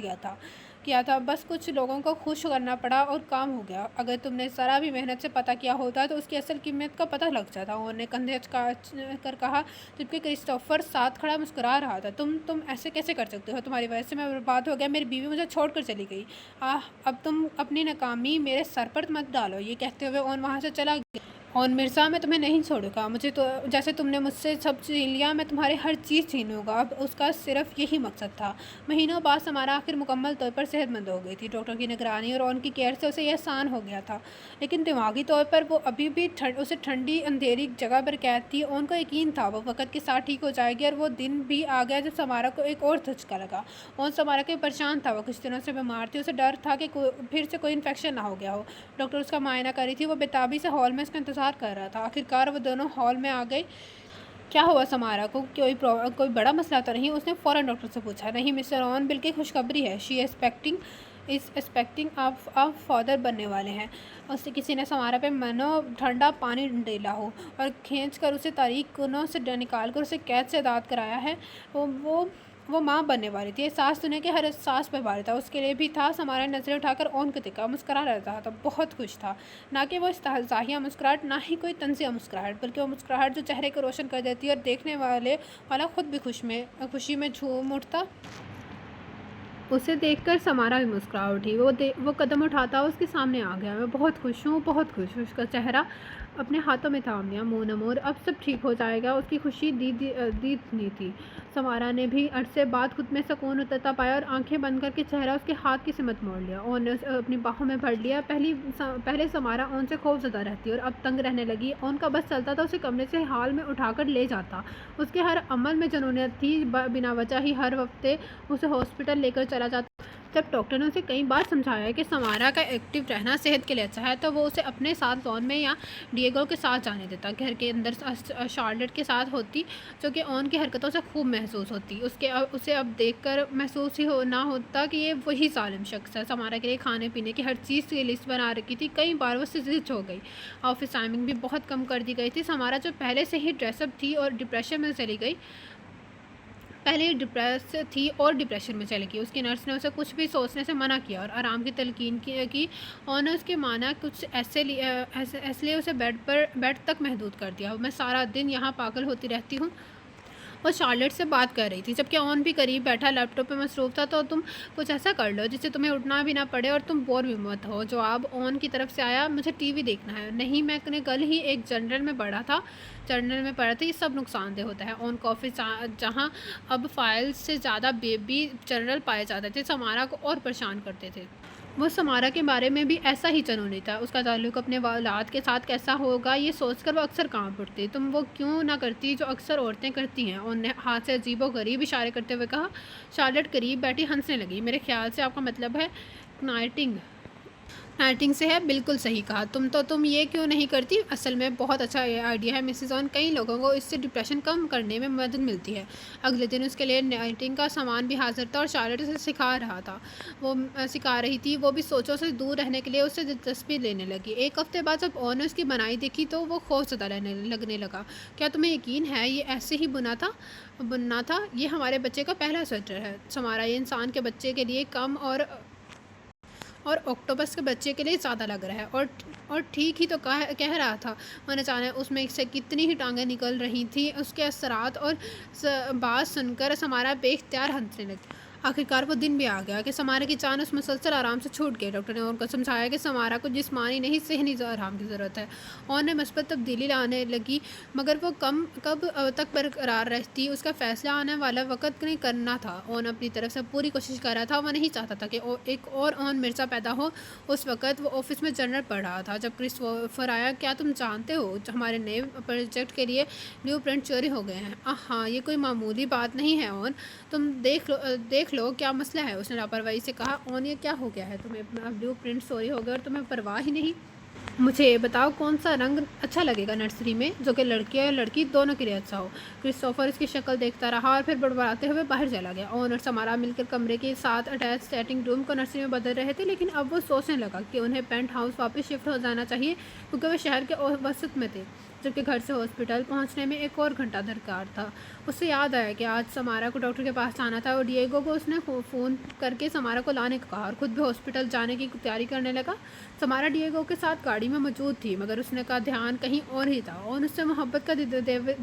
کیا تھا، بس کچھ لوگوں کو خوش کرنا پڑا اور کام ہو گیا۔ اگر تم نے ذرا بھی محنت سے پتہ کیا ہوتا تو اس کی اصل قیمت کا پتہ لگ جاتا۔ انہوں نے کندھے اچکا کر کہا، جبکہ کرسٹوفر ساتھ کھڑا مسکرا رہا تھا۔ تم ایسے کیسے کر سکتے ہو، تمہاری وجہ سے میں برباد ہو گیا، میری بیوی مجھے چھوڑ کر چلی گئی۔ اب تم اپنی ناکامی میرے سر پر مت ڈالو۔ یہ کہتے ہوئے اون وہاں سے چلا گیا۔ اون مرزا، میں تمہیں نہیں چھوڑوں گا، مجھے تو جیسے تم نے مجھ سے سب چھین لیا، میں تمہاری ہر چیز چھین لوں گا۔ اب اس کا صرف یہی مقصد تھا۔ مہینوں بعد سمارا آخر مکمل طور پر صحت مند ہو گئی تھی۔ ڈاکٹر کی نگرانی اور ان کی کیئر سے اسے یہ آسان ہو گیا تھا، لیکن دماغی طور پر وہ ابھی بھی اسے ٹھنڈی اندھیری جگہ پر قید تھی۔ ان کو یقین تھا وہ وقت کے ساتھ ٹھیک ہو جائے گی، اور وہ دن بھی آ گیا جب سمارا کو ایک اور دھچکا لگا۔ اون سمارا کے پریشان تھا، وہ کچھ دنوں سے بیمار تھی، اسے ڈر تھا کہ پھر سے کوئی انفیکشن نہ ہو گیا ہو۔ ڈاکٹر اس کا معائنہ کر رہی تھی، وہ بےتابی سے ہال میں اس کا انتظار کر رہا تھا۔ آخرکار وہ دونوں ہال میں آ گئے۔ کیا ہوا سمارا کو، کوئی بڑا مسئلہ تو نہیں؟ اس نے فوراً ڈاکٹر سے پوچھا۔ نہیں مسٹر اون، بلکہ خوشخبری ہے، شی ایکسپیکٹنگ آپ فادر بننے والے ہیں۔ اس کسی نے سمارا پہ منو ٹھنڈا پانی ڈیلا ہو اور کھینچ کر اسے تاریک کنوں سے نکال کر اسے قید سے آزاد کرایا ہے۔ وہ ماں بننے والی تھی۔ احساس دنیا کے ہر احساس پہ بھاری تھا، اس کے لیے بھی تھا۔ سمارا نے نظریں اٹھا کر اون کو دیکھا، مسکرا رہا تھا، بہت خوش تھا۔ نہ کہ وہ استہزائیہ مسکراہٹ، نہ ہی کوئی طنزیہ مسکراہٹ، بلکہ وہ مسکراہٹ جو چہرے کو روشن کر دیتی اور دیکھنے والا خود بھی خوشی میں جھوم اٹھتا۔ اسے دیکھ کر سمارا بھی مسکرا اٹھی۔ وہ قدم اٹھاتا اس کے سامنے آ گیا۔ میں بہت خوش ہوں، بہت خوش۔ اس کا چہرہ اپنے ہاتھوں میں تھام لیا۔ منہ نمور، اب سب ٹھیک ہو جائے گا۔ اس کی خوشی دیدنی تھی۔ سمارا نے بھی عرصے بعد خود میں سکون اترتا پایا اور آنکھیں بند کر کے چہرہ اس کے ہاتھ کی سمت موڑ لیا۔ اون نے اسے اپنی باہوں میں بھر لیا۔ پہلے سمارا اون سے خوف زدہ رہتی اور اب تنگ رہنے لگی۔ اون کا بس چلتا تھا اسے کمرے سے ہال میں اٹھا کر لے جاتا۔ اس کے ہر عمل میں جنونیت تھی، بنا وجہ ہی ہر ہفتے اسے ہاسپٹل لے کر چلا جاتا۔ جب ڈاکٹر نے اسے کئی بار سمجھایا کہ سمارا کا ایکٹیو رہنا صحت کے لیے اچھا ہے، تو وہ اسے اپنے ساتھ لان میں یا ڈیگو کے ساتھ جانے دیتا۔ گھر کے اندر شارلٹ کے ساتھ ہوتی، جو کہ اون کی حرکتوں سے خوب محسوس ہوتی۔ اسے اب دیکھ کر محسوس ہی نہ ہوتا کہ یہ وہی ظالم شخص ہے۔ سمارا کے لیے کھانے پینے کی ہر چیز کی لسٹ بنا رکھی تھی۔ کئی بار وہ اس سے ضد ہو گئی۔ آفس ٹائمنگ بھی بہت کم کر دی گئی تھی۔ سمارا جو پہلے سے ہی ڈریس اپ تھی اور ڈپریشن میں چلی گئی، اس کی نرس نے اسے کچھ بھی سوچنے سے منع کیا اور آرام کی تلقین کی۔ اور نے اس کے معنی کچھ ایسے لیے اسے بیڈ تک محدود کر دیا۔ میں سارا دن یہاں پاگل ہوتی رہتی ہوں۔ وہ شارلٹ سے بات کر رہی تھی، جبکہ اون بھی قریب بیٹھا لیپ ٹاپ پہ مصروف تھا۔ تو تم کچھ ایسا کر لو جس سے تمہیں اٹھنا بھی نہ پڑے اور تم بور بھی مت ہو۔ جواب اون کی طرف سے آیا، مجھے ٹی وی دیکھنا ہے۔ نہیں، میں نے کل ہی ایک جرنل میں پڑھا تھا، یہ سب نقصان دہ ہوتا ہے۔ اون کا آفس، جہاں اب فائل سے زیادہ بیبی جرنل پائے جاتے تھے، سمارا کو اور پریشان کرتے تھے۔ وہ سمارا کے بارے میں بھی ایسا ہی جنونی تھا۔ اس کا تعلق اپنے اولاد کے ساتھ کیسا ہوگا، یہ سوچ کر وہ اکثر کانپ اٹھتی۔ تم وہ کیوں نہ کرتی جو اکثر عورتیں کرتی ہیں؟ انہوں نے ہاتھ سے عجیب و غریب اشارے کرتے ہوئے کہا۔ شارلٹ قریب بیٹھی ہنسنے لگی۔ میرے خیال سے آپ کا مطلب ہے نائٹنگ سے ہے؟ بالکل صحیح کہا۔ تم یہ کیوں نہیں کرتی؟ اصل میں بہت اچھا آئیڈیا ہے مسز اون، کئی لوگوں کو اس سے ڈپریشن کم کرنے میں مدد ملتی ہے۔ اگلے دن اس کے لیے نائٹنگ کا سامان بھی حاضر تھا اور شارلٹ اسے سکھا رہی تھی۔ وہ بھی سوچوں سے دور رہنے کے لیے اسے دلچسپی لینے لگی۔ ایک ہفتے بعد جب اون نے اس کی بنائی دیکھی تو وہ خوف زدہ لگنے لگا۔ کیا تمہیں یقین ہے یہ ایسے ہی بننا تھا؟ یہ ہمارے بچے کا پہلا سویٹر ہے سمارا، یہ انسان کے بچے کے لیے کم اور آکٹوپس کے بچے کے لیے زیادہ لگ رہا ہے۔ اور ٹھیک ہی تو کہہ رہا تھا۔ میں نے جانا اس میں سے کتنی ہی ٹانگیں نکل رہی تھیں۔ اس کے اثرات اور بات سن کر سمارا بے اختیار ہنسنے لگی۔ آخرکار وہ دن بھی آ گیا کہ سمارا کی جان اس مسلسل آرام سے چھوٹ گئی۔ ڈاکٹر نے ان کو سمجھایا کہ سمارا کو جسمانی نہیں ذہنی آرام کی ضرورت ہے۔ ان میں مثبت تبدیلی لانے لگی، مگر وہ کب تک برقرار رہتی، اس کا فیصلہ آنے والا وقت نے کرنا تھا۔ اون اپنی طرف سے پوری کوشش کر رہا تھا۔ وہ نہیں چاہتا تھا کہ ایک اور اون مرزا پیدا ہو۔ اس وقت وہ آفس میں جنرل پڑھ رہا تھا جب کرسٹوفر آیا۔ کیا تم جانتے ہو ہمارے نئے پروجیکٹ کے لیے بلیو پرنٹ چوری ہو گئے ہیں؟ ہاں، یہ کوئی معمولی بات نہیں ہے اون، تم دیکھ لو کیا مسئلہ ہے، اس نے لاپرواہی سے کہا۔ اون، یہ کیا ہو گیا ہے؟ تمہیں اپنا بلیو پرنٹ چوری ہو گیا اور تمہیں پرواہ ہی نہیں؟ مجھے یہ بتاؤ کون سا رنگ اچھا لگے گا نرسری میں، جو کہ لڑکی اور لڑکی دونوں کے لیے اچھا ہو۔ کرسٹوفر اس کی شکل دیکھتا رہا اور پھر بڑبڑاتے ہوئے باہر چلا گیا۔ اون اور سمارا مل کر کمرے کے ساتھ اٹیچ سیٹنگ روم کو نرسری میں بدل رہے تھے، لیکن اب وہ سوچنے لگا کہ انہیں پینٹ ہاؤس واپس شفٹ ہو جانا چاہیے، کیونکہ وہ شہر کے وسط میں تھے، جبکہ گھر سے ہاسپٹل پہنچنے میں 1 اور گھنٹہ درکار تھا۔ اسے یاد آیا کہ آج سمارا کو ڈاکٹر کے پاس جانا تھا اور ڈیگو کو اس نے فون کر کے سمارا کو لانے کو کہا اور خود بھی ہاسپٹل جانے کی تیاری کرنے لگا۔ سمارا ڈیگو کے ساتھ گاڑی میں موجود تھی، مگر اس کا دھیان کہیں اور ہی تھا۔ اور اس سے محبت کا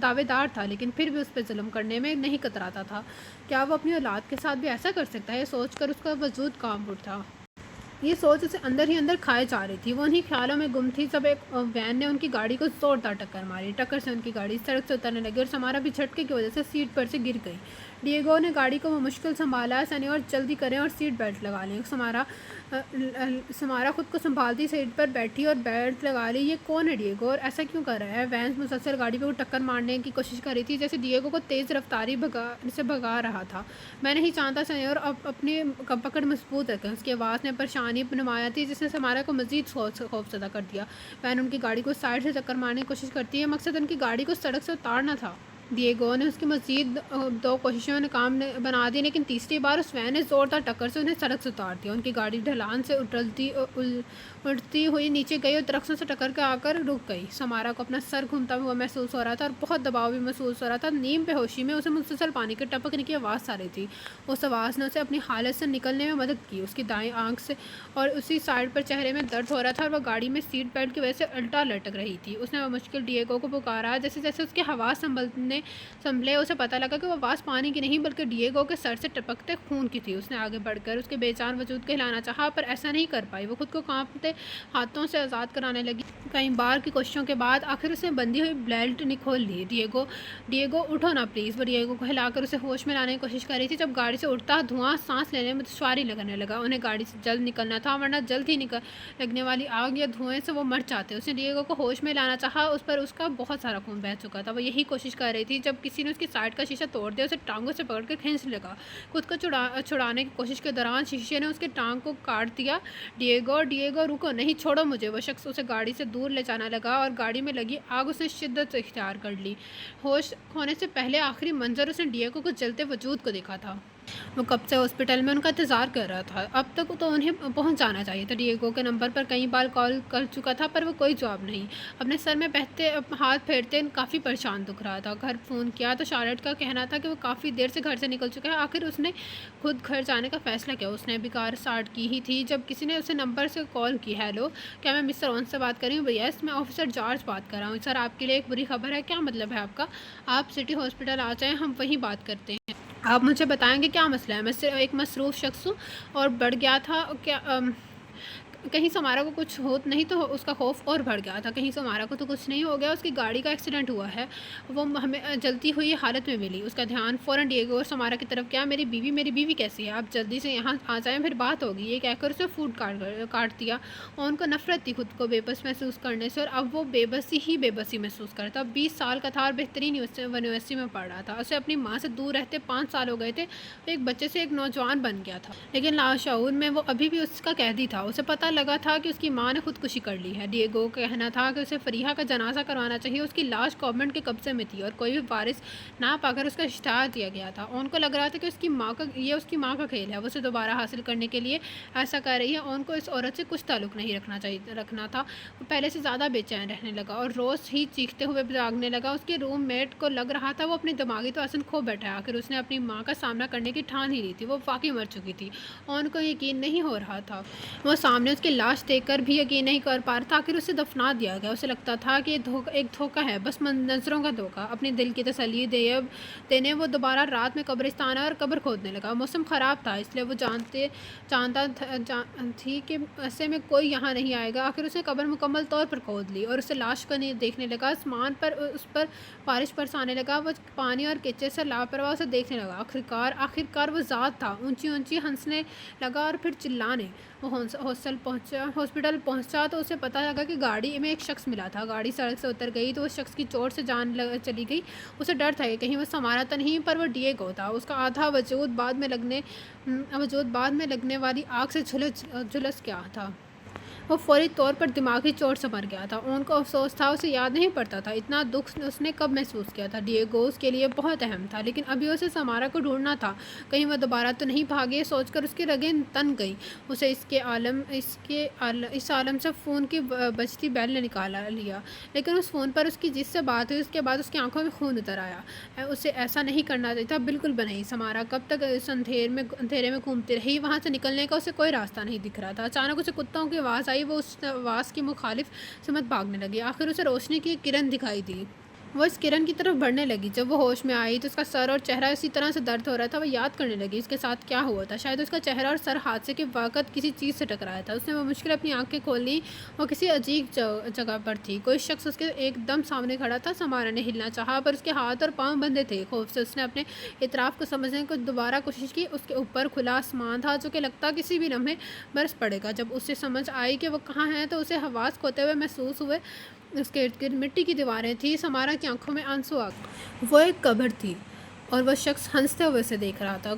دعوے دار تھا، لیکن پھر بھی اس پہ ظلم کرنے میں نہیں کتراتا تھا۔ کیا وہ اپنی اولاد کے ساتھ بھی ایسا کر سکتا ہے؟ یہ سوچ کر اس کا وجود کانپ اٹھا۔ یہ سوچ اسے اندر ہی اندر کھائے جا رہی تھی۔ وہ انہی خیالوں میں گم تھی جب ایک وین نے ان کی گاڑی کو زوردار ٹکر ماری۔ ٹکر سے ان کی گاڑی سڑک سے اترنے لگی اور سمارا بھی جھٹکے کی وجہ سے سیٹ پر سے گر گئی۔ ڈیگو نے گاڑی کو مشکل سنبھالا۔ سنیور، جلدی کریں اور سیٹ بیلٹ لگا لیں۔ سمارا خود کو سنبھالتی سیٹ پر بیٹھی اور بیلٹ لگا لی۔ یہ کون ہے ڈیگو اور ایسا کیوں کر رہا ہے؟ وین مسلسل گاڑی پہ ٹکر مارنے کی کوشش کر رہی تھی، جیسے ڈیگو کو تیز رفتاری سے بھگا رہا تھا۔ میں نہیں جانتا سنیور، اپنی پکڑ مضبوط رکھیں۔ اس کی آواز میں پریشانی نمایاں تھی، جس نے سمارا کو مزید خوفزدہ کر دیا۔ وین ان کی گاڑی کو سائڈ سے ٹکر مارنے کی کوشش کرتی ہے، مقصد ان کی گاڑی کو سڑک سے اتارنا تھا۔ ڈیگو نے اس کی مزید 2 کوششوں نے کام بنا دی، لیکن تیسری بار اس وین نے زوردار ٹکر سے انہیں سڑک سے اتار دیا۔ ان کی گاڑی ڈھلان سے اٹھتی ہوئی نیچے گئی اور درختوں سے ٹکر کے آ کر رک گئی۔ سمارا کو اپنا سر گھومتا ہوا محسوس ہو رہا تھا اور بہت دباؤ بھی محسوس ہو رہا تھا۔ نیم بے ہوشی میں اسے مسلسل پانی کے ٹپکنے کی آواز آ رہی تھی۔ اس آواز نے اسے اپنی حالت سے نکلنے میں مدد کی۔ اس کی دائیں آنکھ سے اور اسی سائڈ پر چہرے میں درد ہو رہا تھا اور وہ گاڑی میں سیٹ بیلٹ کی وجہ سے الٹا لٹک رہی تھی۔ اس نے بمشکل ڈیگو کو پکارا۔ جیسے جیسے اس کی حواس سنبھلے، اسے پتہ لگا کہ وہ آواز پانی کی نہیں بلکہ ڈیگو کے سر سے ٹپکتے خون کی تھی۔ اس نے آگے بڑھ کر اس کے بے جان وجود کو ہلانا چاہا، پر ایسا نہیں کر پائی۔ وہ خود کو کانپتے ہاتھوں سے آزاد کرانے لگی۔ کئی بار کی کوششوں کے بعد آخر اس نے بندھی ہوئی بیلٹ کھول لی۔ ڈیگو اٹھو نا پلیز۔ وہ ڈیگو کو ہلا کر اسے ہوش میں لانے کی کوشش کر رہی تھی جب گاڑی سے اٹھتا دھواں سانس لینے میں دشواری لگنے لگا۔ انہیں گاڑی سے جلد نکلنا تھا، ورنہ جلد ہی لگنے والی آگ یا دھوئیں سے وہ مر جاتے۔ اس نے ڈیگو کو ہوش میں لانا چاہا، اس پر اس کا بہت سارا خون بہہ چکا تھا۔ وہ یہی کوشش کر رہی تھی جب کسی نے اس کی سائڈ کا شیشہ توڑ دیا۔ اسے ٹانگوں سے پکڑ کر کھینچنے لگا۔ خود کو چھڑانے کی کوشش کے دوران شیشے نے اس کے ٹانگ کو کاٹ دیا۔ ڈیگو رکو، نہیں، چھوڑو مجھے۔ وہ شخص اسے گاڑی سے دور لے جانا لگا اور گاڑی میں لگی آگ اس نے شدت اختیار کر لی۔ ہوش کھونے سے پہلے آخری منظر اس نے ڈیگو کو جلتے وجود کو دیکھا تھا۔ وہ کب سے ہاسپٹل میں ان کا انتظار کر رہا تھا۔ اب تک تو انہیں پہنچ جانا چاہیے تھا۔ ڈیگو کے نمبر پر کئی بار کال کر چکا تھا، پر وہ کوئی جواب نہیں۔ اپنے سر میں بہتے ہاتھ پھیرتے کافی پریشان دکھ رہا تھا۔ گھر فون کیا تو شارلٹ کا کہنا تھا کہ وہ کافی دیر سے گھر سے نکل چکا ہے۔ آخر اس نے خود گھر جانے کا فیصلہ کیا۔ اس نے ابھی کار اسٹارٹ کی ہی تھی جب کسی نے اسے نمبر سے کال کی۔ ہیلو، کیا میں مسٹر اون سے بات کر رہی ہوں؟ یس، میں آفیسر جارج بات کر رہا ہوں۔ سر، آپ کے لیے ایک بری خبر ہے۔ کیا مطلب ہے آپ کا؟ آپ سٹی ہاسپٹل آ جائیں، ہم وہیں بات کرتے ہیں۔ آپ مجھے بتائیں گے کیا مسئلہ ہے؟ میں صرف ایک مصروف شخص ہوں اور بڑھ گیا تھا کہیں سمارا کو کچھ ہو نہیں تو اس کا خوف اور بڑھ گیا تھا۔ کہیں سمارا کو تو کچھ نہیں ہو گیا، اس کی گاڑی کا ایکسیڈنٹ ہوا ہے، وہ ہمیں جلتی ہوئی حالت میں ملی۔ اس کا دھیان فوراً ڈیگو اور سمارا کی طرف گیا۔ میری بیوی کیسی ہے؟ آپ جلدی سے یہاں آ جائیں، پھر بات ہوگی۔ یہ کہہ کر اسے فوڈ کاٹ دیا۔ اور ان کو نفرت تھی خود کو بے بس محسوس کرنے سے، اور اب وہ بے بسی محسوس کرتا۔ 20 سال کا تھا اور بہترین یونیورسٹی میں پڑھ رہا تھا۔ اسے اپنی ماں سے دور رہتے 5 سال ہو گئے تھے۔ وہ ایک بچے سے ایک نوجوان بن گیا تھا، لیکن لاشعور میں وہ ابھی بھی اس کا قیدی تھا۔ اسے پتہ لگا تھا کہ اس کی ماں نے خودکشی کر لی ہے۔ ڈیگو کا کہنا تھا کہ اسے فریحہ کا جنازہ کروانا چاہیے۔ اس کی لاش گورنمنٹ کے قبضے میں تھی اور کوئی بھی وارث نہ پا کر اس کا اشتہار دیا گیا تھا۔ ان کو لگ رہا تھا کہ اس کی ماں کا کھیل ہے، وہ اسے دوبارہ حاصل کرنے کے لیے ایسا کر رہی ہے۔ ان کو اس عورت سے کچھ تعلق نہیں رکھنا تھا۔ وہ پہلے سے زیادہ بے چین رہنے لگا اور روز ہی چیختے ہوئے جاگنے لگا۔ اس کے روم میٹ کو لگ رہا تھا وہ اپنی دماغی توازن کھو بیٹھا ہے۔ آخر اس نے اپنی ماں کا سامنا کرنے کی ٹھان ہی لی تھی۔ وہ واقعی مر چکی تھی اور ان کو یقین نہیں ہو رہا تھا۔ وہ سامنے اس کی لاش دیکھ کر بھی یقین نہیں کر پا رہا تھا آخر اسے دفنا دیا گیا۔ اسے لگتا تھا کہ ایک دھوکہ ہے، بس نظروں کا دھوکہ۔ اپنے دل کی تسلی دینے وہ دوبارہ رات میں قبرستان اور قبر کھودنے لگا۔ موسم خراب تھا، اس لیے وہ جانتا تھی کہ ایسے میں کوئی یہاں نہیں آئے گا۔ آخر اس نے قبر مکمل طور پر کھود لی اور اسے لاش کو دیکھنے لگا۔ آسمان پر اس پر بارش برسانے لگا۔ وہ پانی اور کچے سے لاپرواہ اسے دیکھنے لگا۔ آخرکار وہ ذات تھا۔ اونچی اونچی ہنسنے لگا اور پھر چلانے۔ وہ ہاسپٹل پہنچا تو اسے پتہ لگا کہ گاڑی میں ایک شخص ملا تھا۔ گاڑی سڑک سے اتر گئی تو اس شخص کی چوٹ سے جان چلی گئی۔ اسے ڈر تھا کہ کہیں وہ سمارا تو نہیں، پر وہ ڈیگو تھا۔ اس کا آدھا وجود بعد میں لگنے والی آگ سے جھلس گیا تھا۔ وہ فوری طور پر دماغی چوٹ سے مر گیا تھا۔ اون کو افسوس تھا، اسے یاد نہیں پڑتا تھا اتنا دکھ اس نے کب محسوس کیا تھا۔ ڈیگو اس کے لیے بہت اہم تھا، لیکن ابھی اسے سمارا کو ڈھونڈنا تھا۔ کہیں وہ دوبارہ تو نہیں بھاگی، یہ سوچ کر اس کی رگیں تن گئیں۔ اسے اس عالم سے فون کی بجتی بیل نے نکال لیا، لیکن اس فون پر اس کی جس سے بات ہوئی اس کے بعد اس کی آنکھوں میں خون اتر آیا۔ اسے ایسا نہیں کرنا چاہیے تھا، بالکل بھی نہیں۔ سمارا کب تک اس اندھیرے میں گھومتی رہی، وہاں سے نکلنے کا اسے کوئی راستہ نہیں دکھ رہا تھا۔ اچانک اسے کتوں کی آواز آئی، وہ اس آواز کی مخالف سمت بھاگنے لگی۔ آخر اسے روشنی کی ایک کرن دکھائی دی۔ وہ اس کرن کی طرف بڑھنے لگی۔ جب وہ ہوش میں آئی تو اس کا سر اور چہرہ اسی طرح سے درد ہو رہا تھا۔ وہ یاد کرنے لگی اس کے ساتھ کیا ہوا تھا۔ شاید اس کا چہرہ اور سر حادثے کے وقت کسی چیز سے ٹکرایا تھا۔ اس نے بمشکل اپنی آنکھیں کھول لیں۔ وہ کسی عجیب جگہ پر تھی۔ کوئی شخص اس کے ایک دم سامنے کھڑا تھا۔ سمارا نے ہلنا چاہا، پر اس کے ہاتھ اور پاؤں بندھے تھے۔ خوف سے اس نے اپنے اطراف کو سمجھنے کی دوبارہ کوشش کی۔ اس کے اوپر کھلا آسمان تھا جو کہ لگتا کسی بھی لمحے برس پڑے گا۔ جب اسے سمجھ آئی کہ وہ کہاں ہے تو اسے حواس کھوتے ہوئے محسوس ہوئے۔ اس کے ارد گرد مٹی کی دیواریں تھیں۔ سمارا کی آنکھوں میں آنسو آ گئے۔ وہ ایک قبر تھی اور وہ شخص ہنستے ہوئے اسے دیکھ رہا تھا۔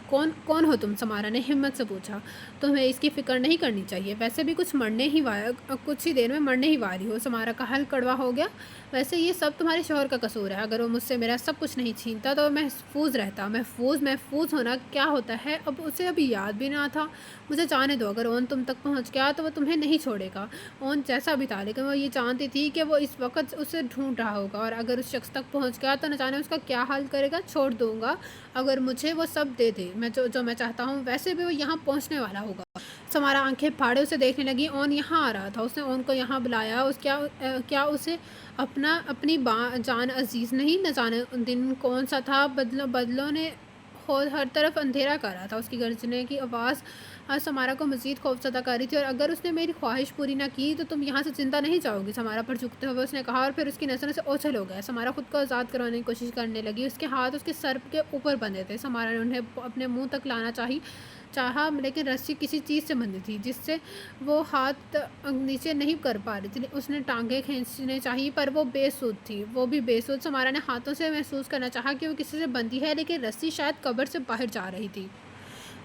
کون ہو تم؟ سمارا نے ہمت سے پوچھا۔ تمہیں اس کی فکر نہیں کرنی چاہیے، ویسے بھی کچھ ہی دیر میں مرنے ہی والی ہو۔ سمارا کا حل کڑوا ہو گیا۔ ویسے یہ سب تمہارے شوہر کا قصور ہے۔ اگر وہ مجھ سے میرا سب کچھ نہیں چھینتا تو محفوظ رہتا۔ محفوظ ہونا کیا ہوتا ہے اسے ابھی یاد بھی نہ تھا۔ مجھے جانے دو، اگر اون تم تک پہنچ گیا تو وہ تمہیں نہیں چھوڑے گا۔ اون جیسا بھی تھا، لیکن وہ یہ جانتی تھی کہ وہ اس وقت اسے ڈھونڈ رہا ہوگا، اور اگر اس شخص تک پہنچ گیا تو نہ جانے اس کا کیا حال کرے گا۔ چھوڑ دوں گا اگر مجھے وہ سب دے دے جو میں چاہتا ہوں۔ ویسے بھی وہ یہاں پہنچنے والا ہوگا۔ سمارا آنکھیں پھاڑے اسے دیکھنے لگی۔ اون یہاں آ رہا تھا، اس نے اون کو یہاں بلایا۔ کیا اسے اپنی جان عزیز نہیں؟ نہ جانے دن کون سا تھا، بدلوں نے ہر طرف اندھیرا کر رہا تھا۔ اس کی گرجنے کی آواز سمارا کو مزید خوفزدہ کر رہی تھی۔ اور اگر اس نے میری خواہش پوری نہ کی تو تم یہاں سے زندہ نہیں جاؤ گی۔ سمارا پر جھکتے ہوئے اس نے کہا، اور پھر اس کی نظروں سے اوجھل ہو گیا۔ سمارا خود کو آزاد کروانے کی کوشش کرنے لگی۔ اس کے ہاتھ اس کے سر کے اوپر بندھے تھے۔ سمارا نے انہیں اپنے منہ تک لانا چاہا، لیکن رسی کسی چیز سے بندھی تھی جس سے وہ ہاتھ نیچے نہیں کر پا رہی تھی۔ اس نے ٹانگیں کھینچنے چاہی، پر وہ بے سود تھی۔ سمارا نے ہاتھوں سے محسوس کرنا چاہا کہ وہ کسی سے بندھی ہے، لیکن رسی شاید قبر سے باہر جا رہی تھی۔